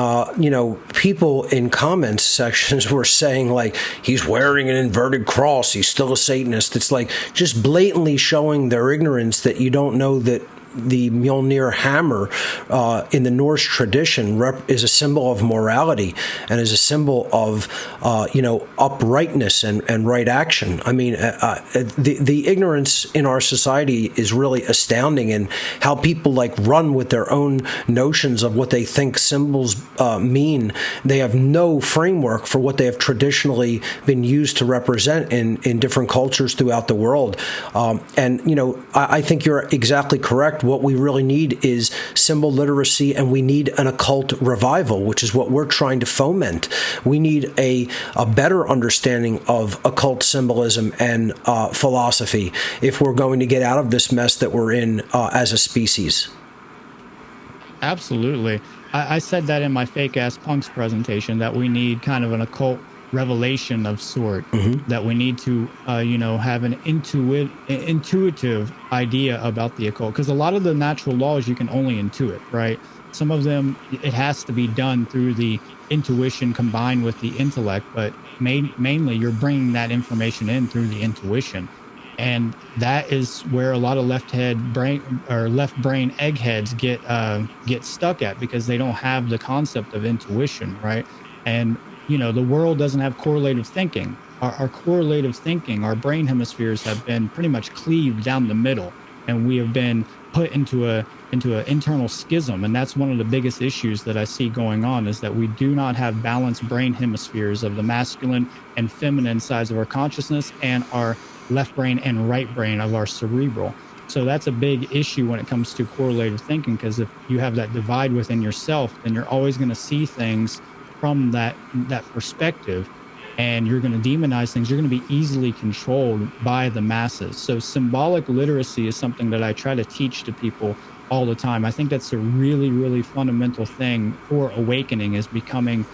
you know, people in comments sections were saying like, he's wearing an inverted cross, he's still a Satanist. It's like just blatantly showing their ignorance that you don't know that the Mjolnir hammer in the Norse tradition is a symbol of morality and is a symbol of uprightness and right action. I mean, the ignorance in our society is really astounding, and how people like run with their own notions of what they think symbols mean. They have no framework for what they have traditionally been used to represent in different cultures throughout the world. And you know, I think you're exactly correct. What we really need is symbol literacy, and we need an occult revival, which is what we're trying to foment. We need a better understanding of occult symbolism and philosophy if we're going to get out of this mess that we're in as a species. Absolutely. I said that in my Fake Ass Punks presentation, that we need kind of an occult revelation of sort, that we need to, have an intuitive idea about the occult. Because a lot of the natural laws you can only intuit, right? Some of them, it has to be done through the intuition combined with the intellect, but mainly you're bringing that information in through the intuition. And that is where a lot of left brain eggheads get stuck at, because they don't have the concept of intuition, right? And the world doesn't have correlative thinking. Our correlative thinking, our brain hemispheres have been pretty much cleaved down the middle, and we have been put into an internal schism. And that's one of the biggest issues that I see going on, is that we do not have balanced brain hemispheres of the masculine and feminine sides of our consciousness, and our left brain and right brain of our cerebral. So that's a big issue when it comes to correlative thinking, because if you have that divide within yourself, then you're always going to see things from that perspective, and you're going to demonize things. You're going to be easily controlled by the masses. So symbolic literacy is something that I try to teach to people all the time. I think that's a really, really fundamental thing for awakening, is becoming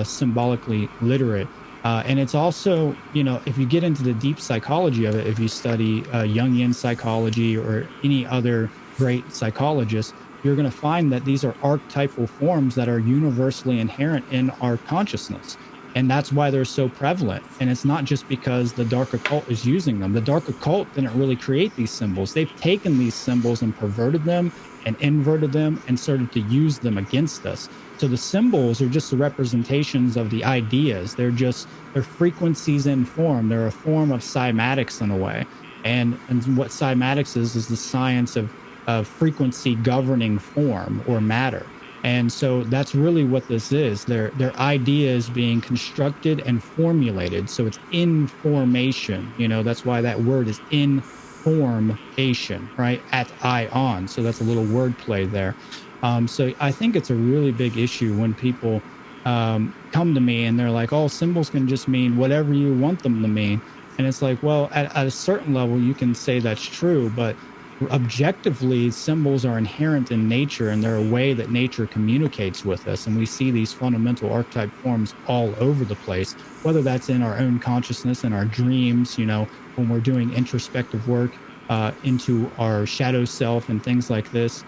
symbolically literate. And it's also, if you get into the deep psychology of it, if you study Jungian psychology or any other great psychologist, you're going to find that these are archetypal forms that are universally inherent in our consciousness. And that's why they're so prevalent. And it's not just because the dark occult is using them. The dark occult didn't really create these symbols. They've taken these symbols and perverted them and inverted them and started to use them against us. So the symbols are just the representations of the ideas. They're frequencies in form. They're a form of cymatics in a way. And what cymatics is the science of frequency governing form or matter. And so that's really what this is. Their ideas being constructed and formulated. So it's information. That's why that word is information, right? At ion. So that's a little wordplay there. So I think it's a really big issue when people come to me and they're like, oh, symbols can just mean whatever you want them to mean. And it's like, well, at a certain level, you can say that's true, but objectively, symbols are inherent in nature, and they're a way that nature communicates with us. And we see these fundamental archetype forms all over the place, whether that's in our own consciousness and our dreams, when we're doing introspective work into our shadow self and things like this.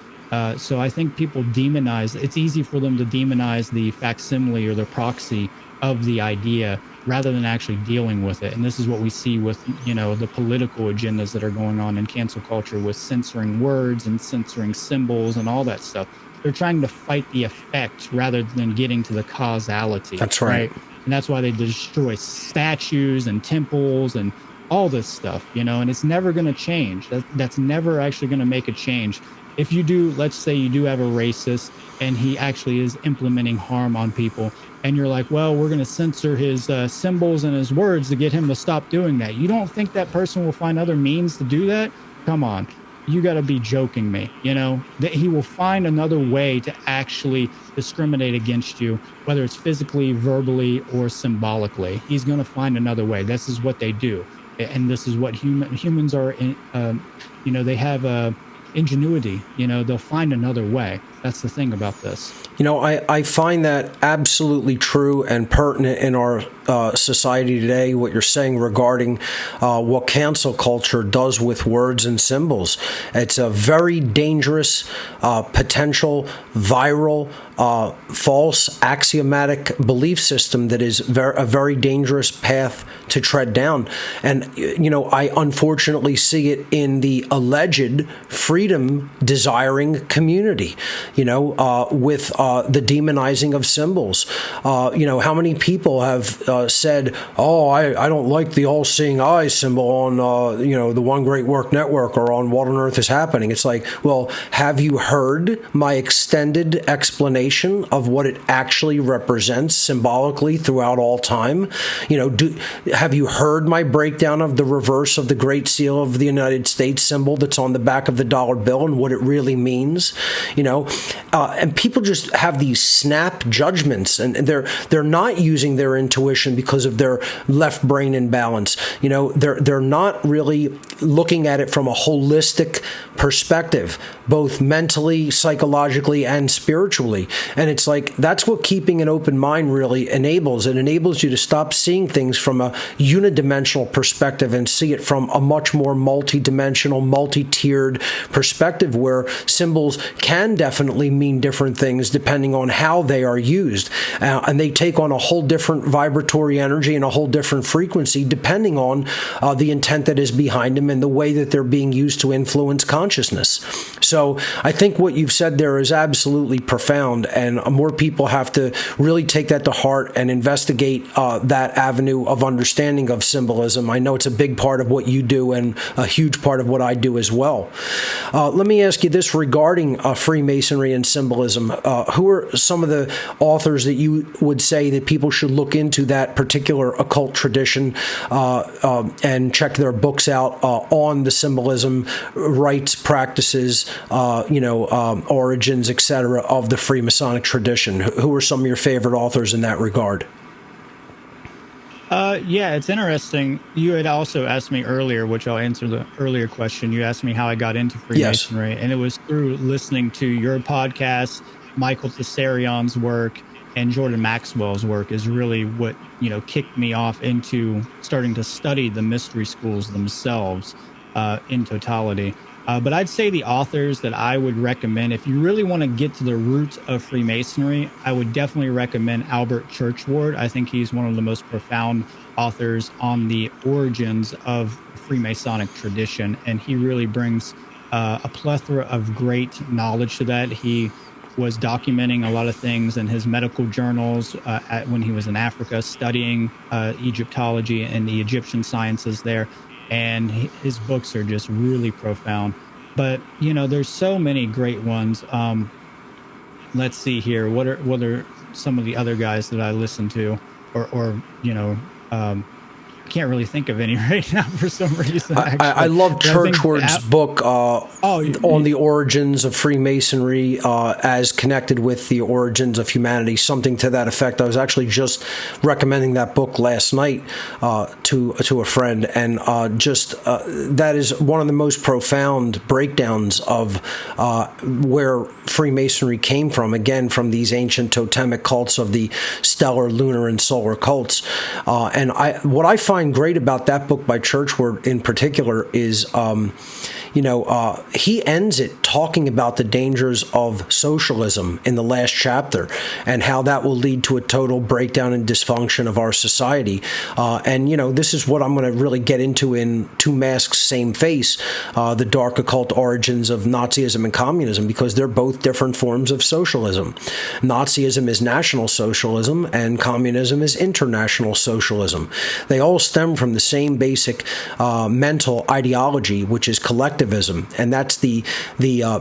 So I think people demonize, it's easy for them to demonize the facsimile or the proxy of the idea rather than actually dealing with it. And this is what we see with, the political agendas that are going on in cancel culture, with censoring words and censoring symbols and all that stuff. They're trying to fight the effect rather than getting to the causality. That's right. And that's why they destroy statues and temples and all this stuff, and it's never going to change. That's never actually going to make a change. If you do, let's say you do have a racist and he actually is implementing harm on people, and you're like, well, we're going to censor his symbols and his words to get him to stop doing that. You don't think that person will find other means to do that? Come on. You got to be joking me, that he will find another way to actually discriminate against you, whether it's physically, verbally, or symbolically. He's going to find another way. This is what they do. And this is what humans are, they have ingenuity, they'll find another way. That's the thing about this. I find that absolutely true and pertinent in our society today, what you're saying regarding what cancel culture does with words and symbols. It's a very dangerous, potential, viral, false, axiomatic belief system that is a very dangerous path to tread down. And, I unfortunately see it in the alleged freedom-desiring community, with the demonizing of symbols. How many people have said, oh, I don't like the all-seeing eye symbol on, the One Great Work Network or on What on Earth is Happening. It's like, well, have you heard my extended explanation of what it actually represents symbolically throughout all time? Have you heard my breakdown of the reverse of the Great Seal of the United States symbol that's on the back of the $1 bill and what it really means, and people just have these snap judgments, and they're not using their intuition because of their left brain imbalance. They're not really looking at it from a holistic perspective, both mentally, psychologically, and spiritually. And it's like, that's what keeping an open mind really enables. It enables you to stop seeing things from a unidimensional perspective and see it from a much more multi-dimensional, multi-tiered perspective, where symbols can definitely mean different things depending on how they are used. And they take on a whole different vibratory energy and a whole different frequency depending on the intent that is behind them and the way that they're being used to influence consciousness. So I think what you've said there is absolutely profound, and more people have to really take that to heart and investigate that avenue of understanding of symbolism. I know it's a big part of what you do and a huge part of what I do as well. Let me ask you this regarding Freemasonry and symbolism. Who are some of the authors that you would say that people should look into that particular occult tradition and check their books out on the symbolism, rites, practices, origins, etc. of the Freemasonic tradition? Who are some of your favorite authors in that regard? Yeah, it's interesting. You had also asked me earlier, which I'll answer the earlier question. You asked me how I got into Freemasonry, yes. And it was through listening to your podcast, Michael Tessarion's work, and Jordan Maxwell's work is really what, kicked me off into starting to study the mystery schools themselves in totality. But I'd say the authors that I would recommend, if you really want to get to the roots of Freemasonry, I would definitely recommend Albert Churchward. I think he's one of the most profound authors on the origins of Freemasonic tradition, and he really brings a plethora of great knowledge to that. He was documenting a lot of things in his medical journals when he was in Africa, studying Egyptology and the Egyptian sciences there. And his books are just really profound. But, there's so many great ones. Let's see here. What are some of the other guys that I listen to? Or can't really think of any right now for some reason. I love Churchward's book on the origins of Freemasonry as connected with the origins of humanity, something to that effect. I was actually just recommending that book last night to a friend, and that is one of the most profound breakdowns of where Freemasonry came from, again, from these ancient totemic cults of the stellar, lunar, and solar cults. And what I find great about that book by Churchward in particular is, he ends it talking about the dangers of socialism in the last chapter and how that will lead to a total breakdown and dysfunction of our society. And this is what I'm going to really get into in Two Masks, Same Face, the dark occult origins of Nazism and communism, because they're both different forms of socialism. Nazism is National Socialism and communism is international socialism. They all stem from the same basic mental ideology, which is collectivism, and that's the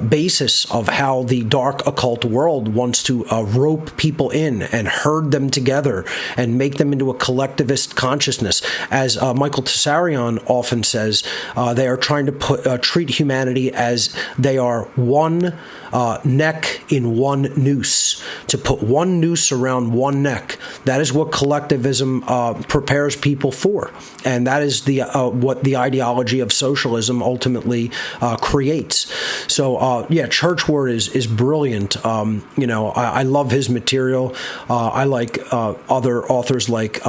basis of how the dark occult world wants to rope people in and herd them together and make them into a collectivist consciousness. As Michael Tessarion often says, they are trying to treat humanity as they are one neck in one noose, to put one noose around one neck. That is what collectivism prepares people for, and that is what the ideology of socialism ultimately creates. So, Churchward is brilliant. I love his material. I like other authors like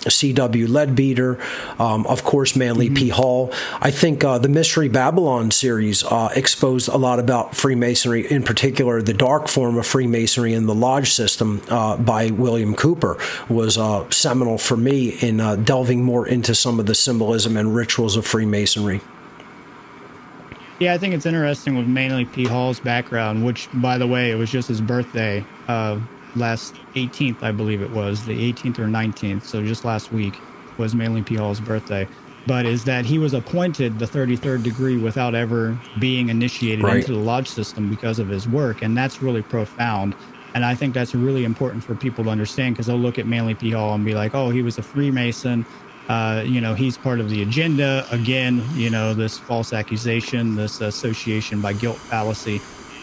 C.W. Leadbeater, of course, Manly P. Hall. I think the Mystery Babylon series exposed a lot about Freemasonry, in particular the dark form of Freemasonry and the lodge system by William Cooper was seminal for me in delving more into some of the symbolism and rituals of Freemasonry. Yeah, I think it's interesting with Manly P. Hall's background, which, by the way, it was just his birthday last 18th, I believe it was, the 18th or 19th, so just last week was Manly P. Hall's birthday. But is that he was appointed the 33rd degree without ever being initiated into the lodge system because of his work, and that's really profound. And I think that's really important for people to understand, because they'll look at Manly P. Hall and be like, oh, he was a Freemason, he's part of the agenda. Again, this false accusation, this association by guilt fallacy.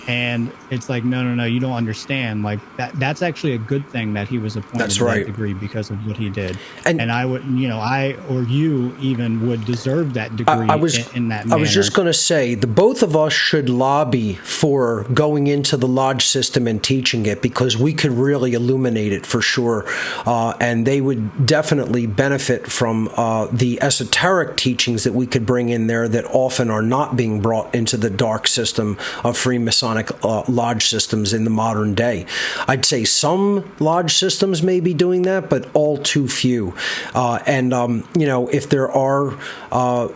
And it's like, no, you don't understand. Like that's actually a good thing that he was appointed to that degree because of what he did. And I would, I or you even would deserve that degree in that manner. I was just going to say, the both of us should lobby for going into the lodge system and teaching it, because we could really illuminate it for sure. And they would definitely benefit from the esoteric teachings that we could bring in there that often are not being brought into the dark system of Freemasonic lodge systems in the modern day. I'd say some lodge systems may be doing that, but all too few. If there are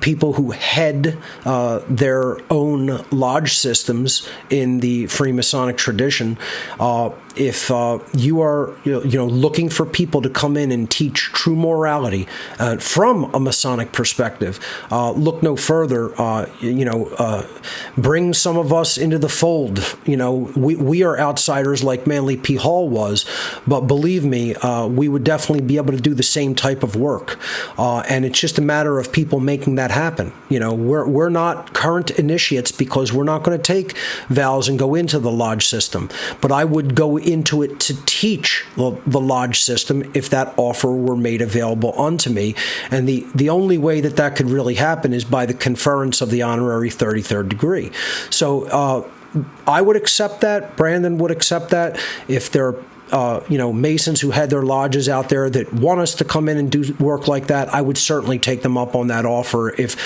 people who head their own lodge systems in the Freemasonic tradition, if you are looking for people to come in and teach true morality from a Masonic perspective, look no further. Bring some of us into the fold. We are outsiders like Manly P. Hall was, but believe me, we would definitely be able to do the same type of work. And it's just a matter of people making that happen. We're not current initiates because we're not going to take vows and go into the lodge system. But I would go into it to teach the lodge system if that offer were made available unto me. And the only way that could really happen is by the conference of the honorary 33rd degree. So I would accept that. Brandon would accept that. If there are Masons who had their lodges out there that want us to come in and do work like that, I would certainly take them up on that offer if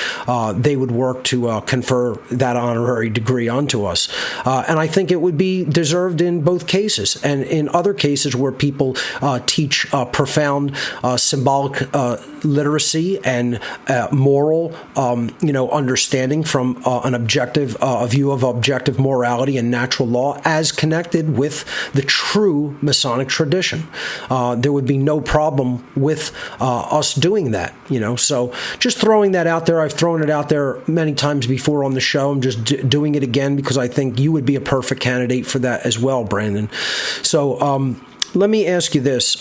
they would work to confer that honorary degree onto us. And I think it would be deserved in both cases. And in other cases where people teach profound symbolic literacy and moral, understanding from an objective view of objective morality and natural law as connected with the true Masonic tradition. There would be no problem with us doing that, So just throwing that out there. I've thrown it out there many times before on the show. I'm just doing it again because I think you would be a perfect candidate for that as well, Brandon. So let me ask you this.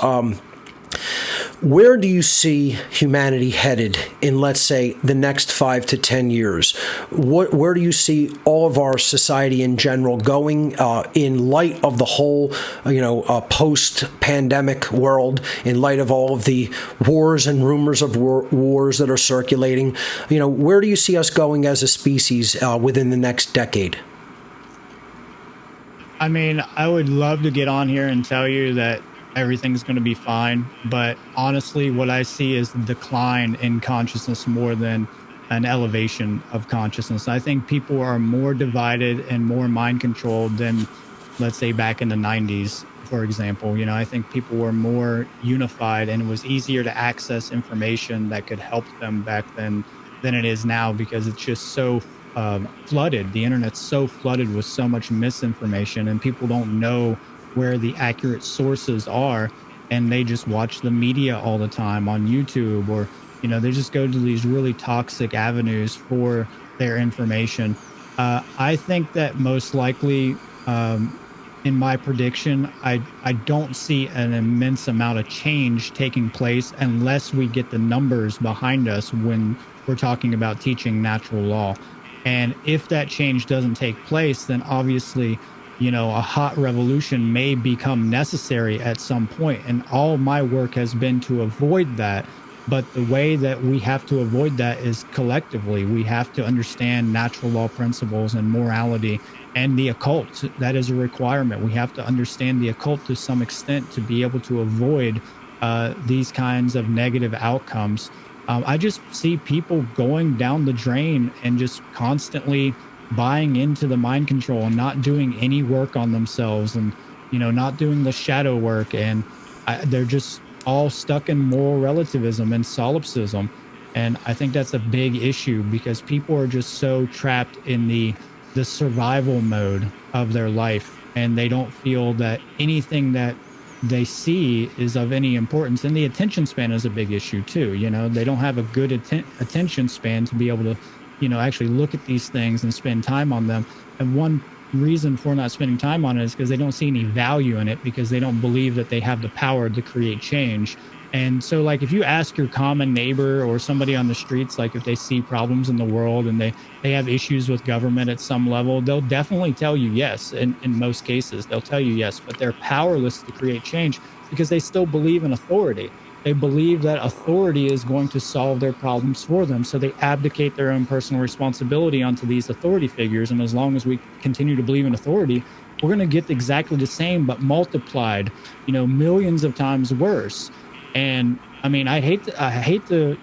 Where do you see humanity headed in, let's say, the next 5 to 10 years? Where do you see all of our society in general going in light of the whole, post-pandemic world, in light of all of the wars and rumors of wars that are circulating? Where do you see us going as a species within the next decade? I mean, I would love to get on here and tell you that everything's going to be fine. But honestly, what I see is the decline in consciousness more than an elevation of consciousness. I think people are more divided and more mind controlled than, let's say, back in the 90s, for example. I think people were more unified and it was easier to access information that could help them back then than it is now, because it's just so flooded. The internet's so flooded with so much misinformation, and people don't know where the accurate sources are, and they just watch the media all the time on YouTube, or they just go to these really toxic avenues for their information. I think that most likely, in my prediction, I don't see an immense amount of change taking place unless we get the numbers behind us when we're talking about teaching natural law. And if that change doesn't take place, then obviously a hot revolution may become necessary at some point. And all my work has been to avoid that. But the way that we have to avoid that is collectively. We have to understand natural law principles and morality and the occult. That is a requirement. We have to understand the occult to some extent to be able to avoid these kinds of negative outcomes. I just see people going down the drain and just constantly buying into the mind control and not doing any work on themselves, and not doing the shadow work, and they're just all stuck in moral relativism and solipsism. And I think that's a big issue because people are just so trapped in the survival mode of their life, and they don't feel that anything that they see is of any importance. And the attention span is a big issue too. They don't have a good attention span to be able to actually look at these things and spend time on them. And one reason for not spending time on it is because they don't see any value in it, because they don't believe that they have the power to create change. And so, like, if you ask your common neighbor or somebody on the streets, like if they see problems in the world and they have issues with government at some level, they'll definitely tell you yes. In most cases, they'll tell you yes, but they're powerless to create change because they still believe in authority. They believe that authority is going to solve their problems for them. So they abdicate their own personal responsibility onto these authority figures. And as long as we continue to believe in authority, we're going to get exactly the same, but multiplied, millions of times worse. And I mean, I hate to,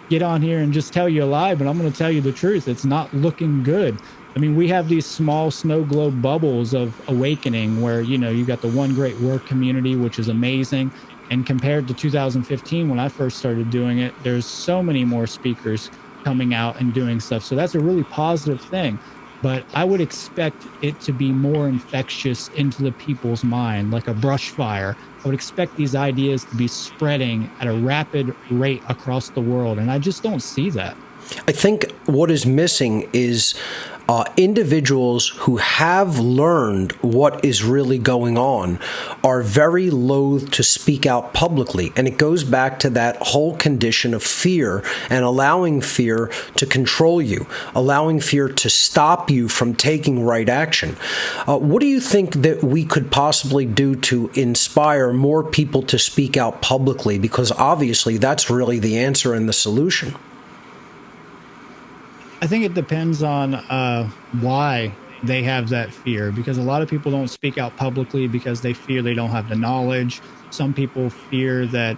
get on here and just tell you a lie, but I'm going to tell you the truth. It's not looking good. I mean, we have these small snow globe bubbles of awakening where, you got the one great work community, which is amazing. And compared to 2015, when I first started doing it, there's so many more speakers coming out and doing stuff. So that's a really positive thing. But I would expect it to be more infectious into the people's mind, like a brush fire. I would expect these ideas to be spreading at a rapid rate across the world. And I just don't see that. I think what is missing is individuals who have learned what is really going on are very loath to speak out publicly. And it goes back to that whole condition of fear and allowing fear to control you, allowing fear to stop you from taking right action. What do you think that we could possibly do to inspire more people to speak out publicly? Because obviously that's really the answer and the solution. I think it depends on why they have that fear, because a lot of people don't speak out publicly because they fear they don't have the knowledge. Some people fear that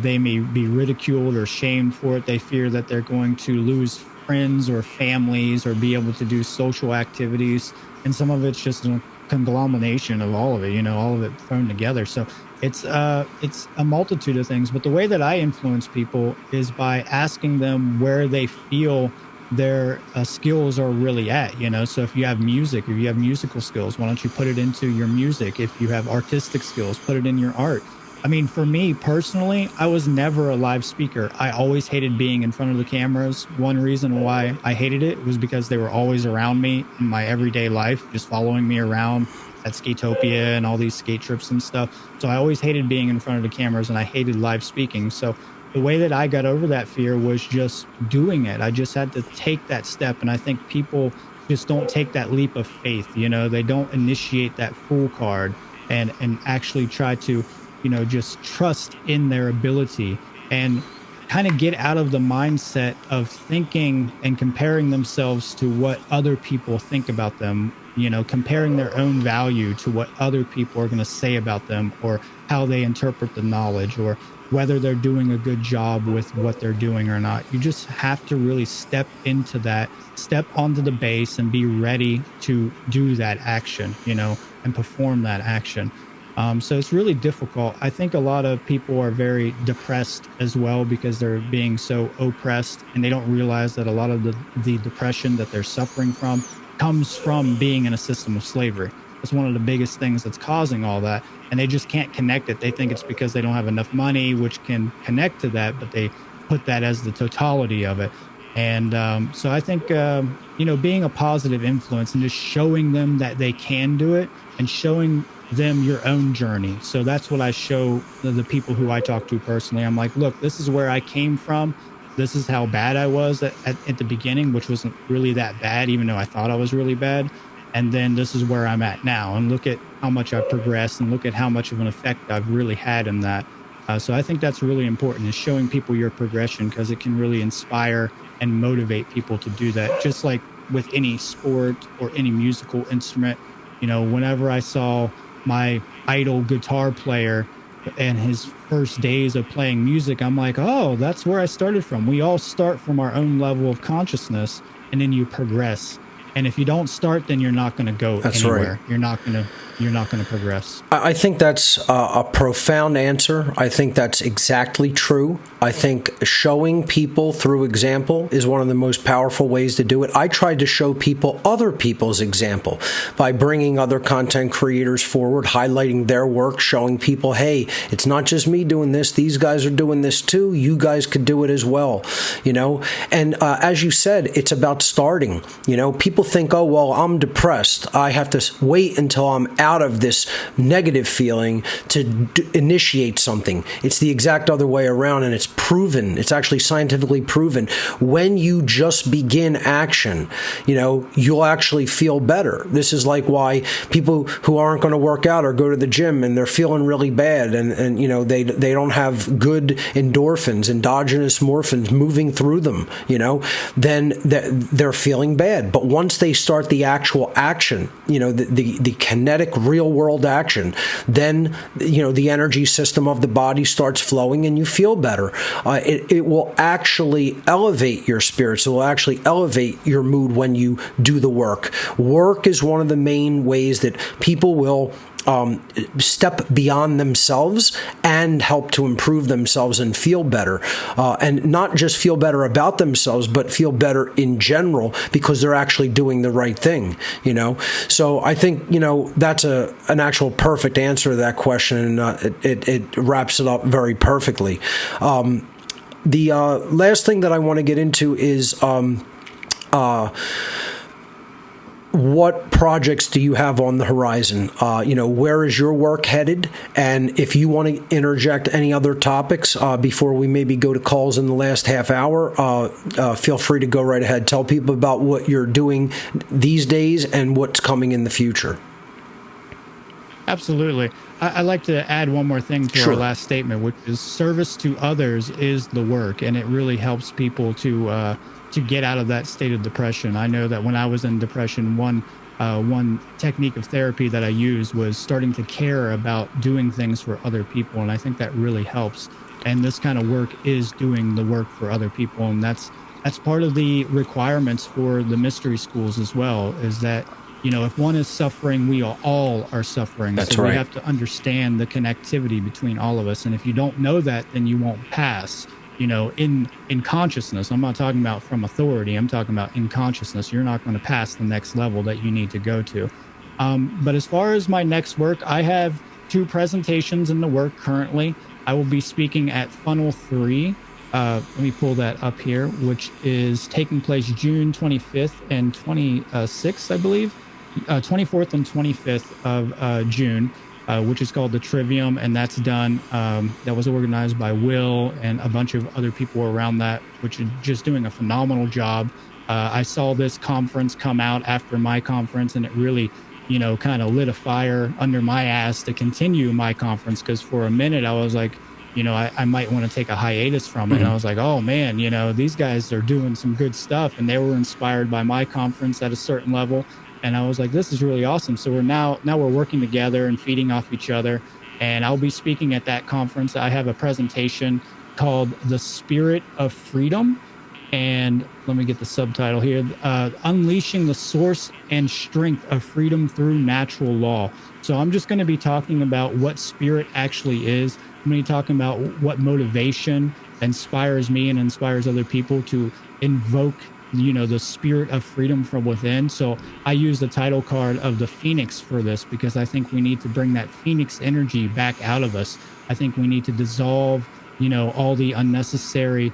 they may be ridiculed or shamed for it. They fear that they're going to lose friends or families or be able to do social activities. And some of it's just a conglomeration of all of it, all of it thrown together. So it's a multitude of things. But the way that I influence people is by asking them where they feel their skills are really at, so if you have music, if you have musical skills, why don't you put it into your music? If you have artistic skills, put it in your art. I mean, for me personally, I was never a live speaker. I always hated being in front of the cameras. One reason why I hated it was because they were always around me in my everyday life, just following me around at Skatopia and all these skate trips and stuff. So I always hated being in front of the cameras, and I hated live speaking. So the way that I got over that fear was just doing it. I just had to take that step. And I think people just don't take that leap of faith. They don't initiate that fool card and actually try to, just trust in their ability and kind of get out of the mindset of thinking and comparing themselves to what other people think about them, comparing their own value to what other people are going to say about them or how they interpret the knowledge or whether they're doing a good job with what they're doing or not. You just have to really step into that, step onto the base and be ready to do that action, and perform that action. So it's really difficult. I think a lot of people are very depressed as well because they're being so oppressed, and they don't realize that a lot of the depression that they're suffering from comes from being in a system of slavery. That's one of the biggest things that's causing all that. And they just can't connect it. They think it's because they don't have enough money, which can connect to that, but they put that as the totality of it. And so I think, being a positive influence and just showing them that they can do it and showing them your own journey. So that's what I show the people who I talk to personally. I'm like, look, this is where I came from. This is how bad I was at the beginning, which wasn't really that bad, even though I thought I was really bad. And then this is where I'm at now. And look at how much I've progressed and look at how much of an effect I've really had in that. So I think that's really important, is showing people your progression, because it can really inspire and motivate people to do that. Just like with any sport or any musical instrument, whenever I saw my idol guitar player and his first days of playing music, I'm like, oh, that's where I started from. We all start from our own level of consciousness, and then you progress. And if you don't start, then you're not going to go anywhere. Right. You're not going to you're not going to progress. I think that's a profound answer. I think that's exactly true. I think showing people through example is one of the most powerful ways to do it. I tried to show people other people's example by bringing other content creators forward, highlighting their work, showing people, hey, it's not just me doing this. These guys are doing this too. You guys could do it as well, you know? And as you said, it's about starting. You know, people think, oh, well, I'm depressed. I have to wait until I'm out of this negative feeling to initiate something. It's the exact other way around, and it's proven. It's actually scientifically proven. When you just begin action, you know, you'll actually feel better. This is like why people who aren't going to work out or go to the gym and they're feeling really bad, and you know, they don't have good endorphins, endogenous morphins moving through them, you know, then they're feeling bad. But once they start the actual action, you know, the kinetic real world action, then, you know, the energy system of the body starts flowing and you feel better. It will actually elevate your spirits. It will actually elevate your mood when you do the work. Work is one of the main ways that people will step beyond themselves and help to improve themselves and feel better. And not just feel better about themselves, but feel better in general because they're actually doing the right thing, you know? So I think, you know, that's an actual perfect answer to that question. And it wraps it up very perfectly. The last thing that I want to get into is what projects do you have on the horizon? You know, where is your work headed? And if you want to interject any other topics before we maybe go to calls in the last half hour, feel free to go right ahead. Tell people about what you're doing these days and what's coming in the future. Absolutely. I'd like to add one more thing to our last statement, which is service to others is the work, and it really helps people to get out of that state of depression. I know that when I was in depression, one technique of therapy that I used was starting to care about doing things for other people, and I think that really helps. And this kind of work is doing the work for other people, and that's part of the requirements for the mystery schools as well, is that, you know, if one is suffering, we all are suffering. That's so right. We have to understand the connectivity between all of us. And if you don't know that, then you won't pass, you know, in consciousness. I'm not talking about from authority. I'm talking about in consciousness. You're not going to pass the next level that you need to go to. But as far as my next work, I have 2 presentations in the work currently. I will be speaking at Funnel 3. Let me pull that up here, which is taking place June 25th and 26th, I believe. 24th and 25th of June, which is called the Trivium, and that's done. That was organized by Will and a bunch of other people around that, which are just doing a phenomenal job. I saw this conference come out after my conference, and it really, you know, kind of lit a fire under my ass to continue my conference, because for a minute I was like, you know, I might want to take a hiatus from it. And I was like, oh man, you know, these guys are doing some good stuff, and they were inspired by my conference at a certain level. And I was like, this is really awesome. So now we're working together and feeding off each other. And I'll be speaking at that conference. I have a presentation called The Spirit of Freedom. And let me get the subtitle here. Unleashing the Source and Strength of Freedom Through Natural Law. So I'm just going to be talking about what spirit actually is. I'm going to be talking about what motivation inspires me and inspires other people to invoke, you know, the spirit of freedom from within. So I use the title card of the Phoenix for this, because I think we need to bring that Phoenix energy back out of us. I think we need to dissolve, you know, all the unnecessary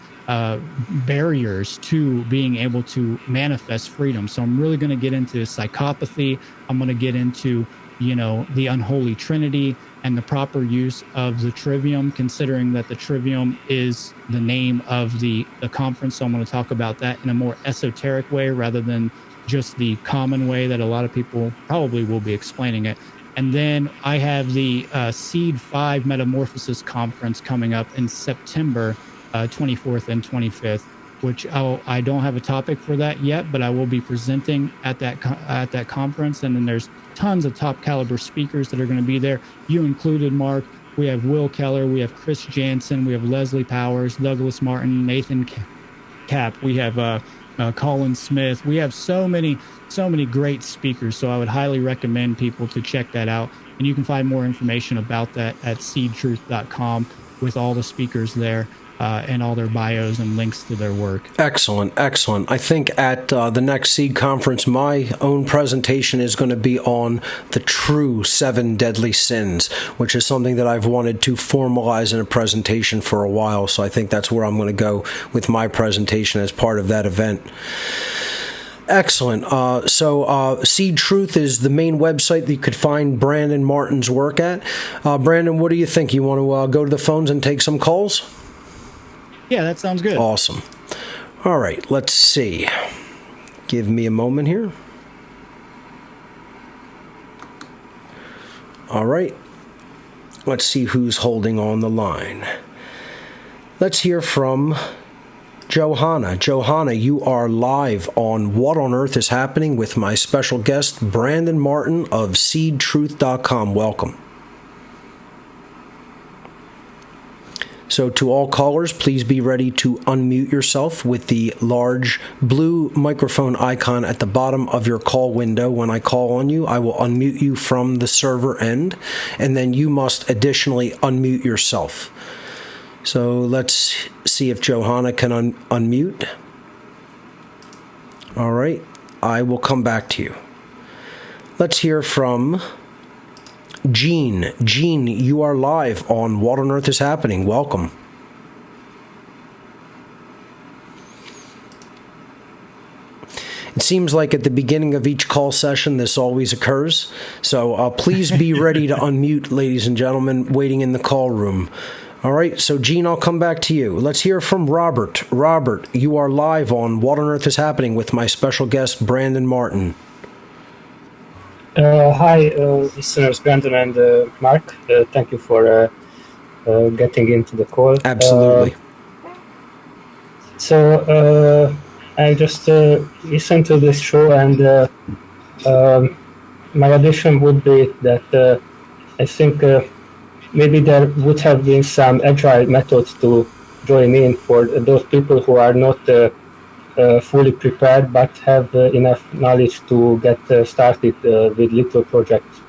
barriers to being able to manifest freedom. So I'm really going to get into psychopathy. I'm going to get into, you know, the unholy trinity and the proper use of the trivium, considering that the trivium is the name of the conference. So I'm going to talk about that in a more esoteric way rather than just the common way that a lot of people probably will be explaining it. And then I have the Seed 5 Metamorphosis Conference coming up in September 24th and 25th, which I don't have a topic for that yet, but I will be presenting at that conference. And then there's tons of top caliber speakers that are going to be there. You included, Mark. We have Will Keller, we have Chris Jansen, we have Leslie Powers, Douglas Martin, Nathan Cap. We have Colin Smith. We have so many so many great speakers. So I would highly recommend people to check that out. And you can find more information about that at seedtruth.com with all the speakers there. And all their bios and links to their work. Excellent, excellent. I think at the next Seed Conference, my own presentation is going to be on the true 7 deadly sins, which is something that I've wanted to formalize in a presentation for a while. So I think that's where I'm going to go with my presentation as part of that event. Excellent. So Seed Truth is the main website that you could find Brandon Martin's work at. Brandon, what do you think? You want to go to the phones and take some calls? Yeah, that sounds good. Awesome. All right, let's see. Give me a moment here. All right. Let's see who's holding on the line. Let's hear from Johanna. Johanna, you are live on What on Earth is Happening with my special guest, Brandon Martin of SeedTruth.com. Welcome. So to all callers, please be ready to unmute yourself with the large blue microphone icon at the bottom of your call window. When I call on you, I will unmute you from the server end, and then you must additionally unmute yourself. So let's see if Johanna can unmute. All right, I will come back to you. Let's hear from Gene. Gene, you are live on What on Earth is Happening. Welcome. It seems like at the beginning of each call session, this always occurs. So please be ready to unmute, ladies and gentlemen, waiting in the call room. All right, so Gene, I'll come back to you. Let's hear from Robert. Robert, you are live on What on Earth is Happening with my special guest, Brandon Martin. Hi, listeners, Brandon and Mark. Thank you for getting into the call. Absolutely. I just listened to this show, and my addition would be that I think maybe there would have been some agile methods to join in for those people who are not fully prepared but have enough knowledge to get started with little projects.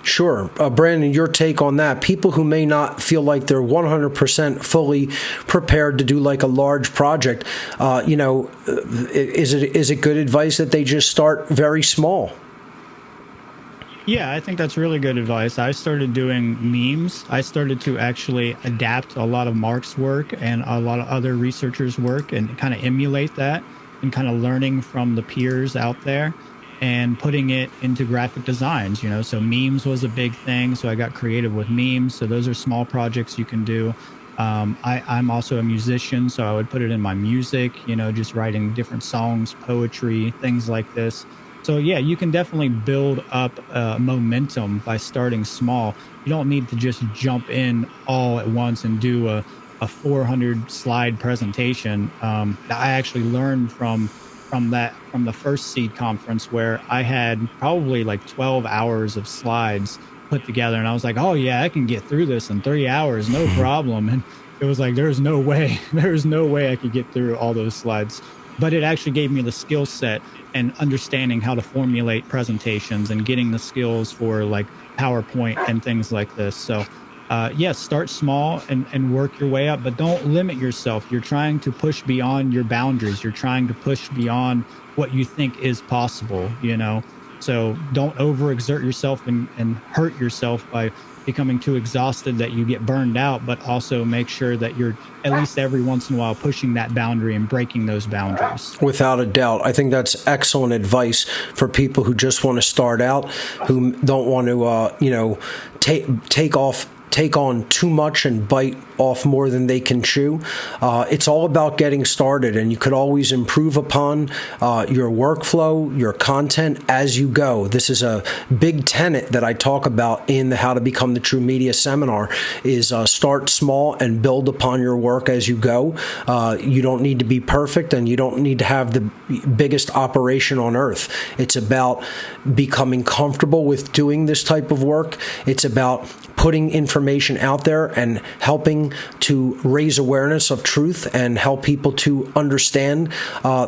Sure. Brandon, your take on that. People who may not feel like they're 100% fully prepared to do like a large project, is it good advice that they just start very small? Yeah, I think that's really good advice. I started doing memes. I started to actually adapt a lot of Mark's work and a lot of other researchers' work and kind of emulate that and kind of learning from the peers out there and putting it into graphic designs, So memes was a big thing. So I got creative with memes. So those are small projects you can do. I'm also a musician, so I would put it in my music, just writing different songs, poetry, things like this. So yeah, you can definitely build up momentum by starting small. You don't need to just jump in all at once and do a 400 slide presentation. I actually learned from the first Seed conference where I had probably like 12 hours of slides put together, and I was like, oh yeah, I can get through this in 3 hours, no problem. And it was like, there's no way I could get through all those slides. But it actually gave me the skill set and understanding how to formulate presentations and getting the skills for like PowerPoint and things like this. So yes, start small and work your way up, but don't limit yourself. You're trying to push beyond your boundaries. You're trying to push beyond what you think is possible, So don't overexert yourself and hurt yourself by becoming too exhausted that you get burned out, but also make sure that you're at least every once in a while pushing that boundary and breaking those boundaries. Without a doubt. I think that's excellent advice for people who just want to start out, who don't want to, take on too much and bite off more than they can chew. It's all about getting started, and you could always improve upon your workflow, your content as you go. This is a big tenet that I talk about in the How to Become the True Media seminar, is start small and build upon your work as you go. You don't need to be perfect, and you don't need to have the biggest operation on earth. It's about becoming comfortable with doing this type of work. It's about putting information out there and helping working to raise awareness of truth and help people to understand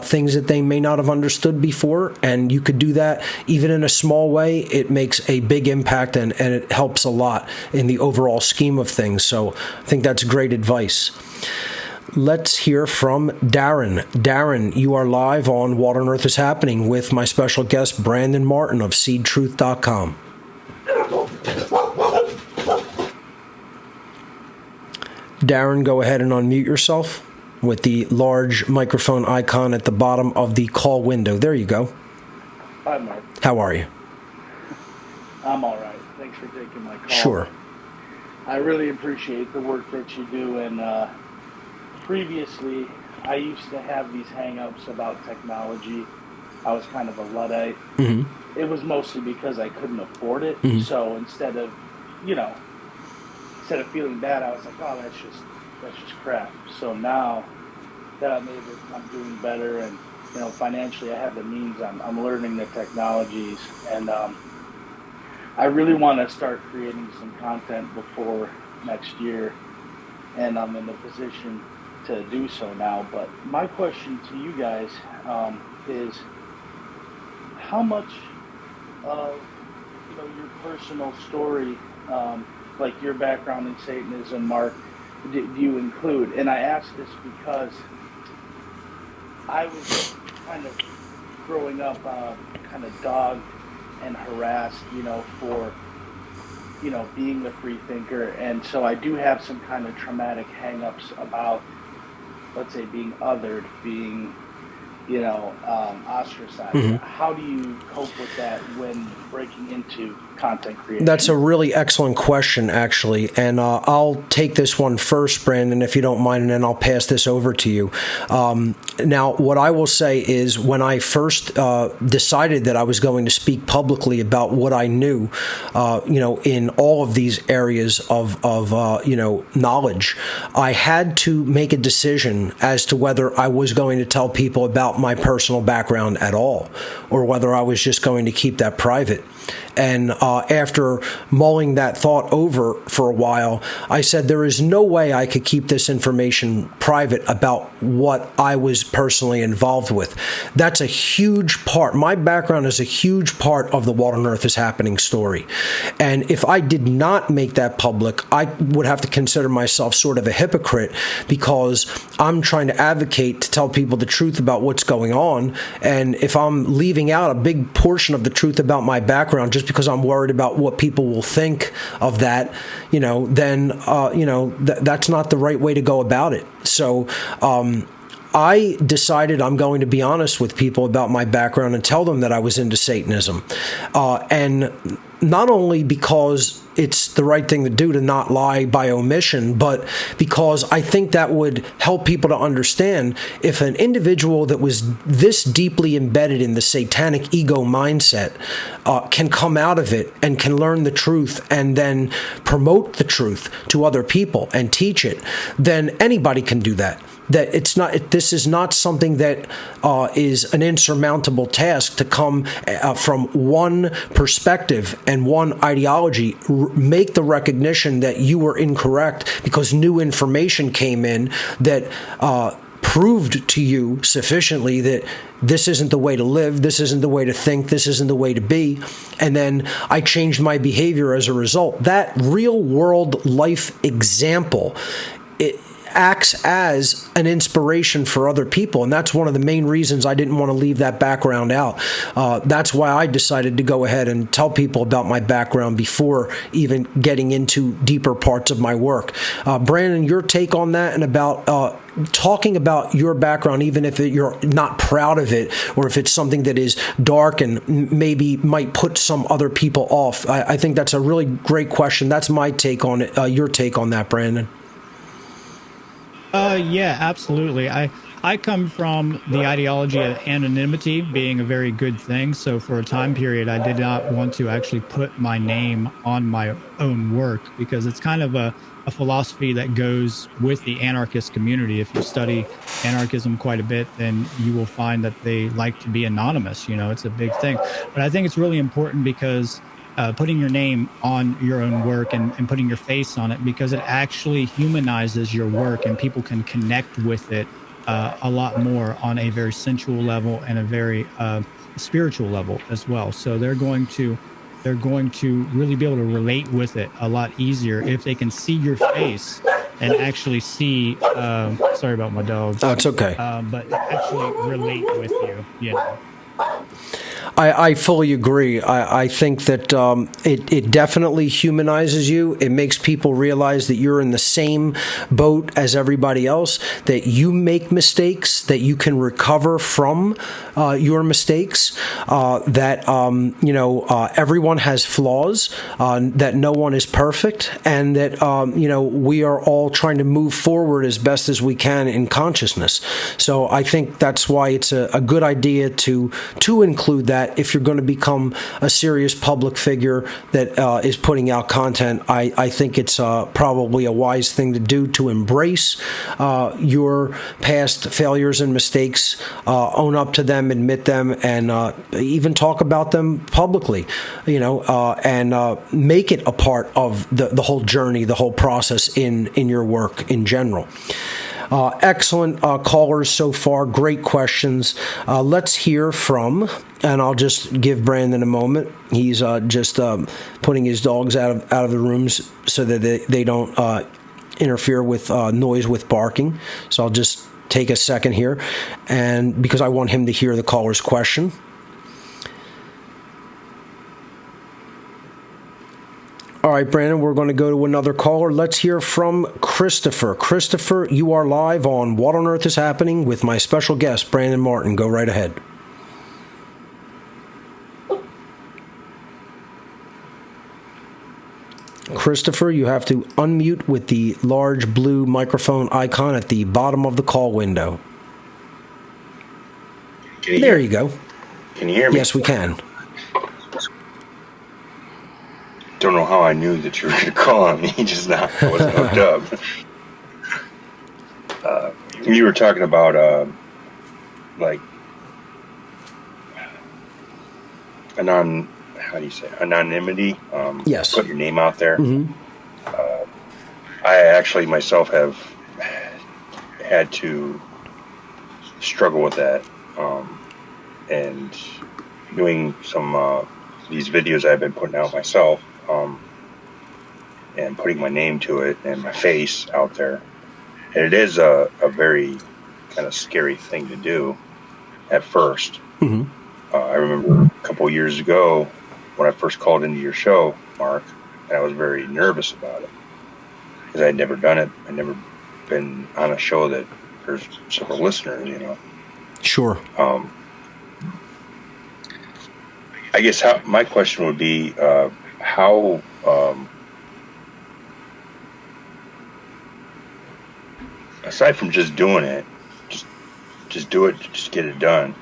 things that they may not have understood before. And you could do that even in a small way. It makes a big impact, and it helps a lot in the overall scheme of things. So I think that's great advice. Let's hear from Darren. Darren, you are live on What on Earth is Happening with my special guest, Brandon Martin of SeedTruth.com. Darren, go ahead and unmute yourself with the large microphone icon at the bottom of the call window. There you go. Hi, Mark. How are you? I'm all right. Thanks for taking my call. Sure. I really appreciate the work that you do, and previously I used to have these hang-ups about technology. I was kind of a Luddite. Mm-hmm. It was mostly because I couldn't afford it. Mm-hmm. So instead of feeling bad, I was like, oh, that's just crap. So now that I'm doing better, and financially I have the means, I'm learning the technologies, and I really want to start creating some content before next year, and I'm in a position to do so now. But my question to you guys is, how much of your personal story, like your background in Satanism, Mark, do you include? And I ask this because I was kind of growing up kind of dogged and harassed, for being the free thinker, and so I do have some kind of traumatic hang-ups about, let's say, being othered, being ostracized. Mm-hmm. How do you cope with that when breaking into content creation? That's a really excellent question, actually, and I'll take this one first, Brandon, if you don't mind, and then I'll pass this over to you. Now, what I will say is, when I first decided that I was going to speak publicly about what I knew, in all of these areas of knowledge, I had to make a decision as to whether I was going to tell people about my personal background at all, or whether I was just going to keep that private. And after mulling that thought over for a while, I said there is no way I could keep this information private about what I was personally involved with. That's a huge part. My background is a huge part of the What on Earth is Happening story. And if I did not make that public, I would have to consider myself sort of a hypocrite, because I'm trying to advocate to tell people the truth about what's going on. And if I'm leaving out a big portion of the truth about my background just because I'm worried about what people will think of that, then that's not the right way to go about it. So I decided I'm going to be honest with people about my background and tell them that I was into Satanism. And not only because it's the right thing to do to not lie by omission, but because I think that would help people to understand, if an individual that was this deeply embedded in the satanic ego mindset can come out of it and can learn the truth and then promote the truth to other people and teach it, then anybody can do that. That it's not. This is not something that is an insurmountable task to come from one perspective and one ideology. Make the recognition that you were incorrect because new information came in that proved to you sufficiently that this isn't the way to live, this isn't the way to think, this isn't the way to be, and then I changed my behavior as a result. That real world life example, it acts as an inspiration for other people, and that's one of the main reasons I didn't want to leave that background out. That's why I decided to go ahead and tell people about my background before even getting into deeper parts of my work. Brandon, your take on that, and about talking about your background, even if you're not proud of it, or if it's something that is dark and maybe might put some other people off. I think that's a really great question. That's my take on it. Your take on that, Brandon? Yeah, absolutely. I come from the ideology of anonymity being a very good thing. So for a time period, I did not want to actually put my name on my own work, because it's kind of a philosophy that goes with the anarchist community. If you study anarchism quite a bit, then you will find that they like to be anonymous. It's a big thing. But I think it's really important because putting your name on your own work and putting your face on it, because it actually humanizes your work and people can connect with it a lot more on a very sensual level and a very spiritual level as well. So they're going to really be able to relate with it a lot easier if they can see your face and actually see sorry about my dogs. Oh, it's okay. But actually relate with you, you know. I fully agree. I think that it definitely humanizes you. It makes people realize that you're in the same boat as everybody else, that you make mistakes, that you can recover from your mistakes, that everyone has flaws, that no one is perfect, and that we are all trying to move forward as best as we can in consciousness. So I think that's why it's a good idea to include that if you're going to become a serious public figure that is putting out content. I think it's probably a wise thing to do, to embrace your past failures and mistakes, own up to them, admit them, and even talk about them publicly, and make it a part of the whole journey, the whole process in your work in general. Excellent callers so far. Great questions. Let's hear from, and I'll just give Brandon a moment. He's just putting his dogs out of the rooms so that they don't interfere with noise with barking. So I'll just take a second here, and because I want him to hear the caller's question. All right, Brandon, we're going to go to another caller. Let's hear from Christopher. Christopher, you are live on What on Earth is Happening with my special guest, Brandon Martin. Go right ahead. Christopher, you have to unmute with the large blue microphone icon at the bottom of the call window. There you go. Can you hear me? Yes, we can. Don't know how I knew that you were going to call on me. Just now, I wasn't hooked up. You were talking about like anonymity. Yes. Put your name out there. Mm-hmm. I actually myself have had to struggle with that, and doing some these videos I've been putting out myself. And putting my name to it and my face out there. And it is a very kind of scary thing to do at first. Mm-hmm. I remember a couple of years ago when I first called into your show, Mark, and I was very nervous about it because I'd never done it. I'd never been on a show that there's several listeners, Sure. I guess my question would be how aside from just doing it, just do it, just get it done.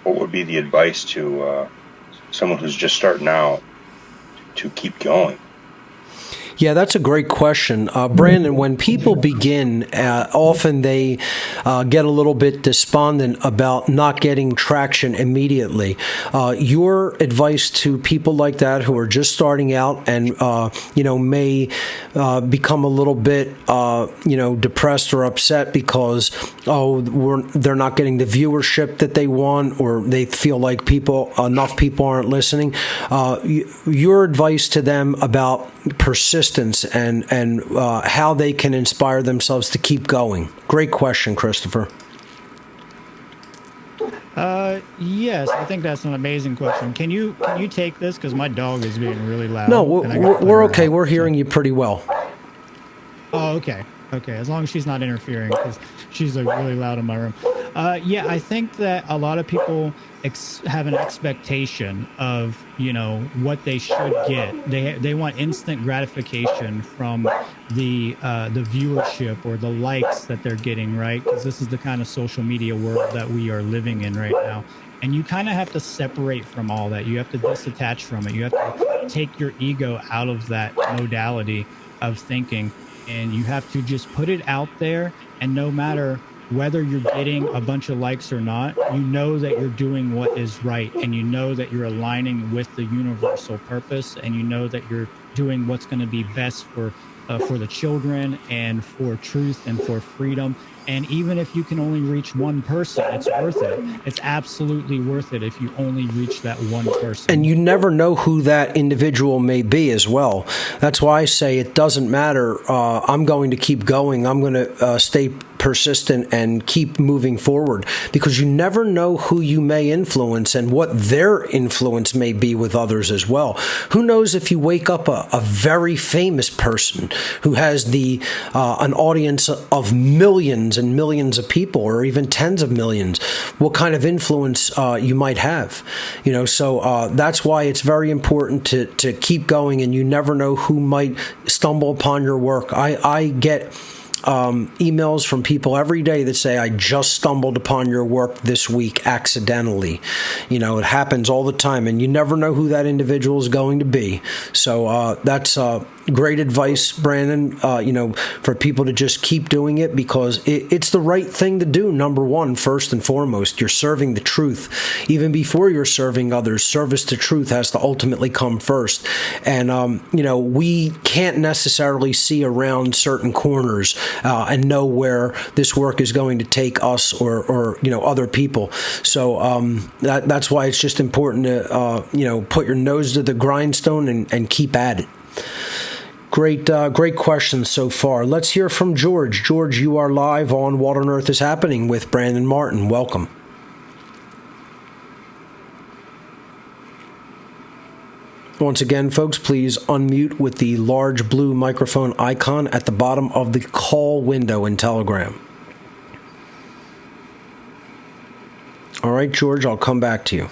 What would be the advice to someone who's just starting out to keep going? Yeah, that's a great question. Brandon, when people begin, often they get a little bit despondent about not getting traction immediately. Your advice to people like that who are just starting out and, may become a little bit, depressed or upset because, they're not getting the viewership that they want, or they feel like enough people aren't listening. Your advice to them about persistence and how they can inspire themselves to keep going. Great question, Christopher. Yes, I think that's an amazing question. Can you take this, because my dog is being really loud? No, we're okay. We're hearing you pretty well. Oh, okay. As long as she's not interfering, because she's really loud in my room. I think that a lot of people have an expectation of what they should get. They want instant gratification from the viewership or the likes that they're getting, right? Because this is the kind of social media world that we are living in right now. And you kind of have to separate from all that. You have to disattach from it. You have to take your ego out of that modality of thinking, and you have to just put it out there. And no matter whether you're getting a bunch of likes or not, you know that you're doing what is right, and you know that you're aligning with the universal purpose, and you know that you're doing what's going to be best for the children and for truth and for freedom. And even if you can only reach one person, it's worth it. It's absolutely worth it if you only reach that one person. And you never know who that individual may be as well. That's why I say it doesn't matter. I'm going to keep going. I'm going to stay persistent and keep moving forward, because you never know who you may influence and what their influence may be with others as well. Who knows if you wake up a very famous person who has an audience of millions and millions of people, or even tens of millions, what kind of influence you might have. So that's why it's very important to keep going, and you never know who might stumble upon your work. I get emails from people every day that say, I just stumbled upon your work this week accidentally. It happens all the time, and you never know who that individual is going to be. So that's great advice, Brandon, for people to just keep doing it, because it's the right thing to do. Number one, first and foremost, you're serving the truth. Even before you're serving others, service to truth has to ultimately come first. And, we can't necessarily see around certain corners and know where this work is going to take us or other people. So that's why it's just important to, put your nose to the grindstone and keep at it. Great questions so far. Let's hear from George. George, you are live on What on Earth is Happening with Brandon Martin. Welcome. Once again, folks, please unmute with the large blue microphone icon at the bottom of the call window in Telegram. All right, George, I'll come back to you.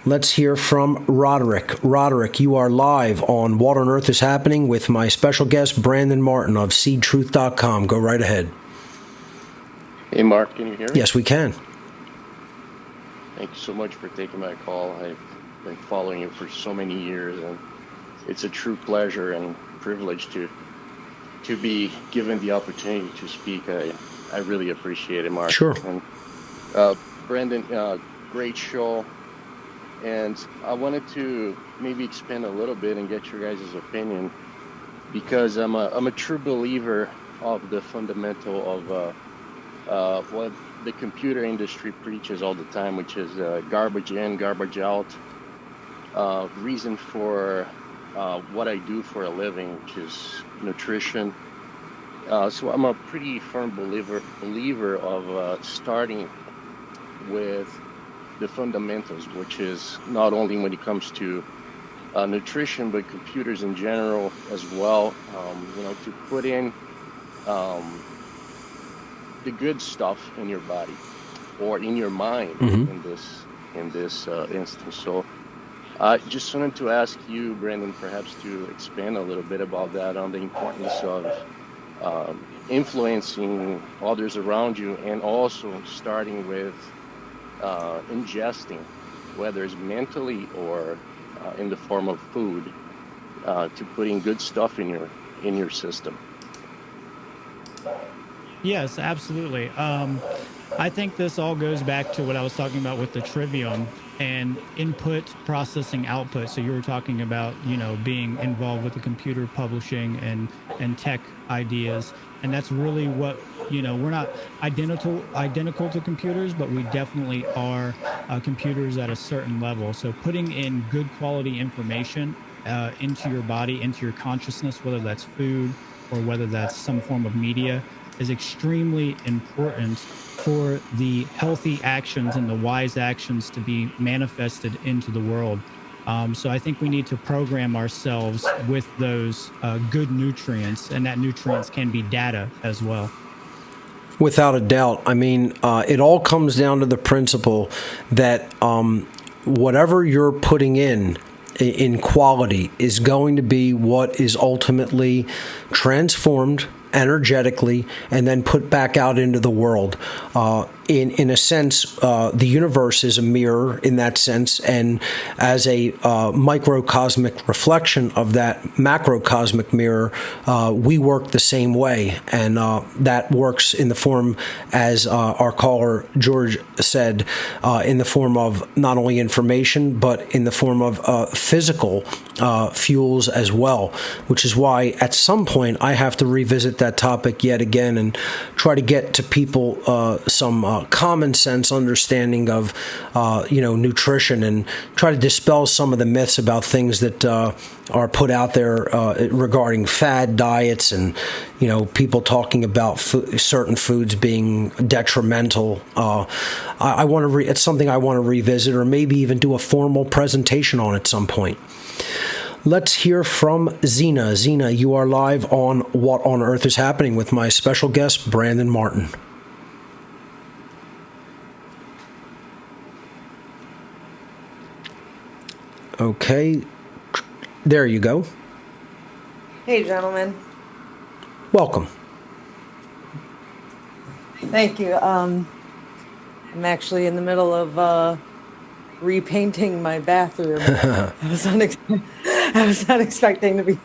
Let's hear from Roderick. Roderick, you are live on What on Earth is Happening with my special guest, Brandon Martin of SeedTruth.com. Go right ahead. Hey, Mark, can you hear me? Yes, we can. Thank you so much for taking my call. I've been following you for so many years, and it's a true pleasure and privilege to be given the opportunity to speak. I really appreciate it, Mark. Sure. And Brandon, great show. And I wanted to maybe expand a little bit and get your guys' opinion, because I'm a true believer of the fundamental of what the computer industry preaches all the time, which is garbage in, garbage out. Reason for what I do for a living, which is nutrition. So I'm a pretty firm believer of starting with the fundamentals, which is not only when it comes to nutrition, but computers in general as well. To put in the good stuff in your body or in your mind in this instance. So I just wanted to ask you, Brandon, perhaps to expand a little bit about that, on the importance of influencing others around you, and also starting with ingesting, whether it's mentally or in the form of food, to putting good stuff in your system. Yes, absolutely. I think this all goes back to what I was talking about with the trivium and input, processing, output. So you were talking about, being involved with the computer publishing and tech ideas. And that's really what, we're not identical to computers, but we definitely are computers at a certain level. So putting in good quality information into your body, into your consciousness, whether that's food or whether that's some form of media, is extremely important for the healthy actions and the wise actions to be manifested into the world. So I think we need to program ourselves with those good nutrients, and that nutrients can be data as well. Without a doubt. I mean, it all comes down to the principle that whatever you're putting in quality is going to be what is ultimately transformed energetically and then put back out into the world. in a sense, the universe is a mirror in that sense, and as a microcosmic reflection of that macrocosmic mirror, we work the same way, and that works in the form, as our caller George said, in the form of not only information, but in the form of physical fuels as well, which is why at some point I have to revisit that topic yet again and try to get to people some common sense understanding of nutrition, and try to dispel some of the myths about things that are put out there regarding fad diets, and people talking about certain foods being detrimental. I want to it's something I want to revisit, or maybe even do a formal presentation on at some point. Let's hear from Zena. Zena, you are live on What on Earth is Happening with my special guest, Brandon Martin. Okay, there you go. Hey, gentlemen. Welcome. Thank you. I'm actually in the middle of repainting my bathroom. I was not expecting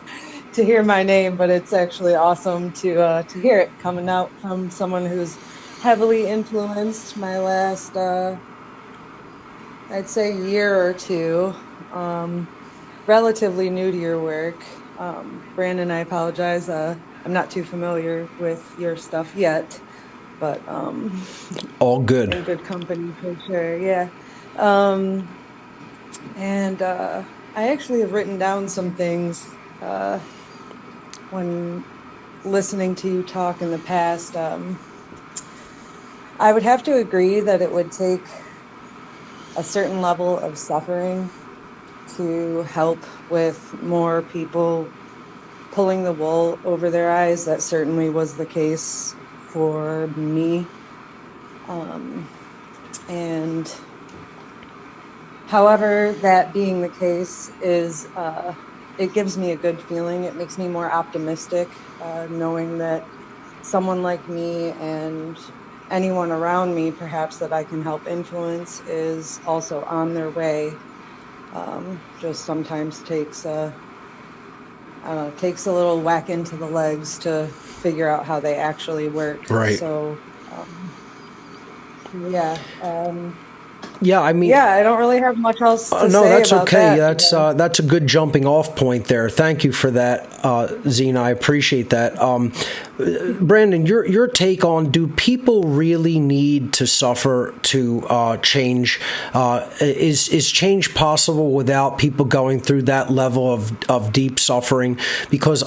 to hear my name, but it's actually awesome to hear it coming out from someone who's heavily influenced my last, I'd say, year or two. Relatively new to your work. Brandon, I apologize. I'm not too familiar with your stuff yet, but all good. In good company for sure. Yeah. And I actually have written down some things when listening to you talk in the past. I would have to agree that it would take a certain level of suffering to help with more people pulling the wool over their eyes. That certainly was the case for me. And however, that being the case is, it gives me a good feeling. It makes me more optimistic, knowing that someone like me and anyone around me, perhaps that I can help influence, is also on their way. Just sometimes takes a little whack into the legs to figure out how they actually work. Right. So, yeah. Yeah, I mean, yeah, I don't really have much else to say. No, that's about okay. That, That's a good jumping off point there. Thank you for that, Zena. I appreciate that. Brandon, your take on, do people really need to suffer to change? Is change possible without people going through that level of deep suffering? Because,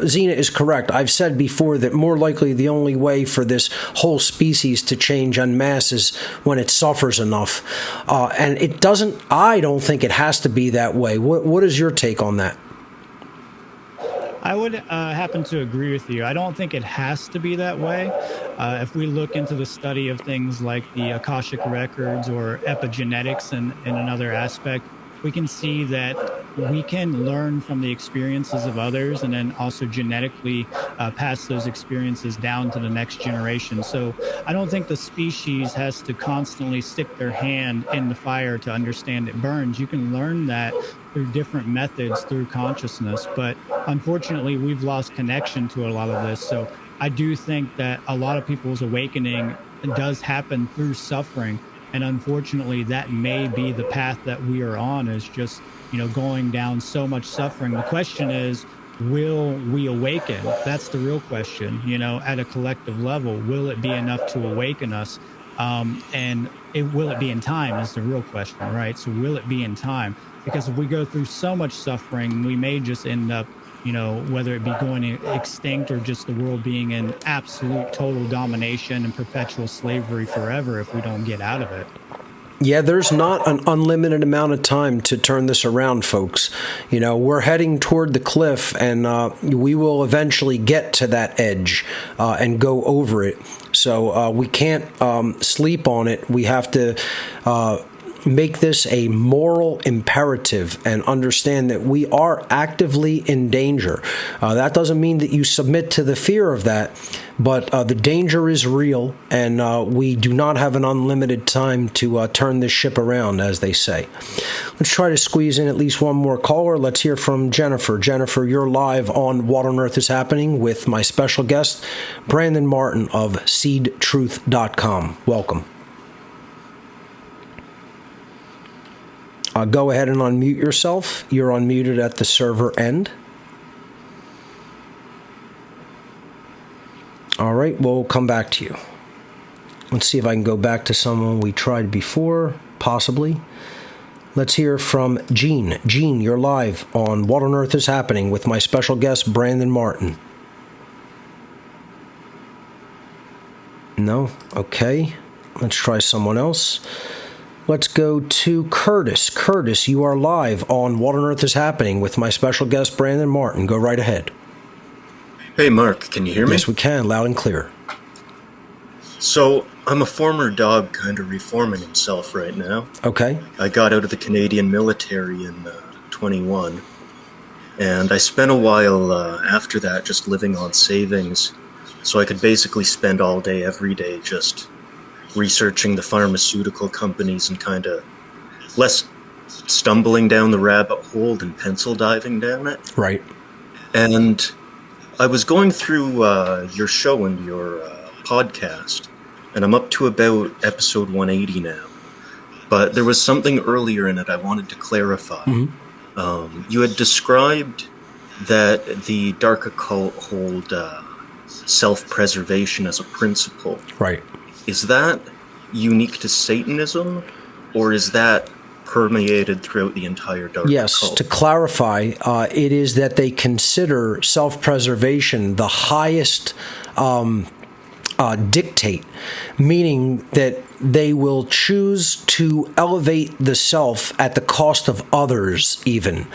Zena is correct. I've said before that more likely the only way for this whole species to change en masse is when it suffers enough. And it doesn't, I don't think it has to be that way. What is your take on that? I would happen to agree with you. I don't think it has to be that way. If we look into the study of things like the Akashic records or epigenetics in another aspect, we can see that we can learn from the experiences of others and then also genetically pass those experiences down to the next generation. So I don't think the species has to constantly stick their hand in the fire to understand it burns. You can learn that through different methods, through consciousness. But unfortunately, we've lost connection to a lot of this. So I do think that a lot of people's awakening does happen through suffering. And unfortunately, that may be the path that we are on, is just, going down so much suffering. The question is, will we awaken? That's the real question, at a collective level. Will it be enough to awaken us? And will it be in time is the real question, right? So will it be in time? Because if we go through so much suffering, we may just end up, whether it be going extinct or just the world being in absolute total domination and perpetual slavery forever if we don't get out of it. Yeah, there's not an unlimited amount of time to turn this around, folks. We're heading toward the cliff, and we will eventually get to that edge and go over it. So we can't sleep on it. We have to make this a moral imperative and understand that we are actively in danger. That doesn't mean that you submit to the fear of that, but the danger is real, and we do not have an unlimited time to turn this ship around, as they say. Let's try to squeeze in at least one more caller. Let's hear from Jennifer. Jennifer, you're live on What on Earth is Happening with my special guest, Brandon Martin of SeedTruth.com. Welcome. Go ahead and unmute yourself. You're unmuted at the server end. All right, we'll come back to you. Let's see if I can go back to someone we tried before, possibly. Let's hear from Gene. Gene, you're live on What on Earth is Happening with my special guest, Brandon Martin. No? Okay. Let's try someone else. Let's go to Curtis. Curtis, you are live on What on Earth is Happening with my special guest, Brandon Martin. Go right ahead. Hey, Mark, can you hear me? Yes, we can, loud and clear. So, I'm a former dog kind of reforming himself right now. Okay. I got out of the Canadian military in 21, and I spent a while after that just living on savings, so I could basically spend all day, every day, just researching the pharmaceutical companies and kind of less stumbling down the rabbit hole than pencil diving down it. Right. And I was going through your show and your podcast, and I'm up to about episode 180 now. But there was something earlier in it I wanted to clarify. Mm-hmm. You had described that the dark occult hold self-preservation as a principle. Right. Is that unique to Satanism, or is that permeated throughout the entire dark Yes, occult? to clarify, it is that they consider self-preservation the highest dictate, meaning that they will choose to elevate the self at the cost of others even.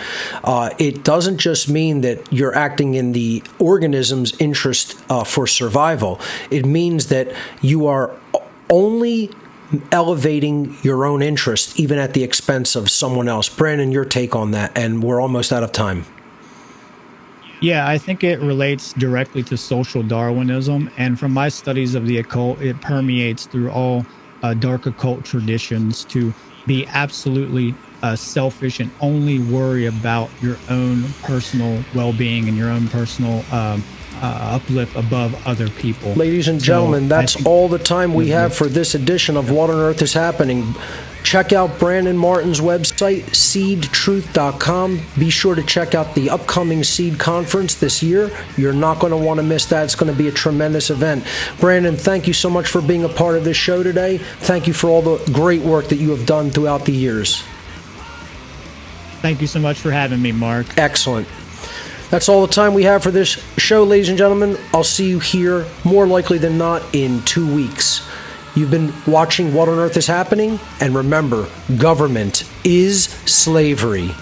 It doesn't just mean that you're acting in the organism's interest for survival. It means that you are only elevating your own interest, even at the expense of someone else. Brandon, your take on that, and we're almost out of time. Yeah, I think it relates directly to social Darwinism, and from my studies of the occult, it permeates through all dark occult traditions to be absolutely selfish and only worry about your own personal well-being and your own personal uplift above other people. Ladies and gentlemen, that's all the time we have for this edition of What on Earth is Happening. Check out Brandon Martin's website, SeedTruth.com. Be sure to check out the upcoming Seed Conference this year. You're not going to want to miss that. It's going to be a tremendous event. Brandon, thank you so much for being a part of this show today. Thank you for all the great work that you have done throughout the years. Thank you so much for having me, Mark. Excellent. That's all the time we have for this show, ladies and gentlemen. I'll see you here, more likely than not, in 2 weeks. You've been watching What on Earth is Happening, and remember, government is slavery.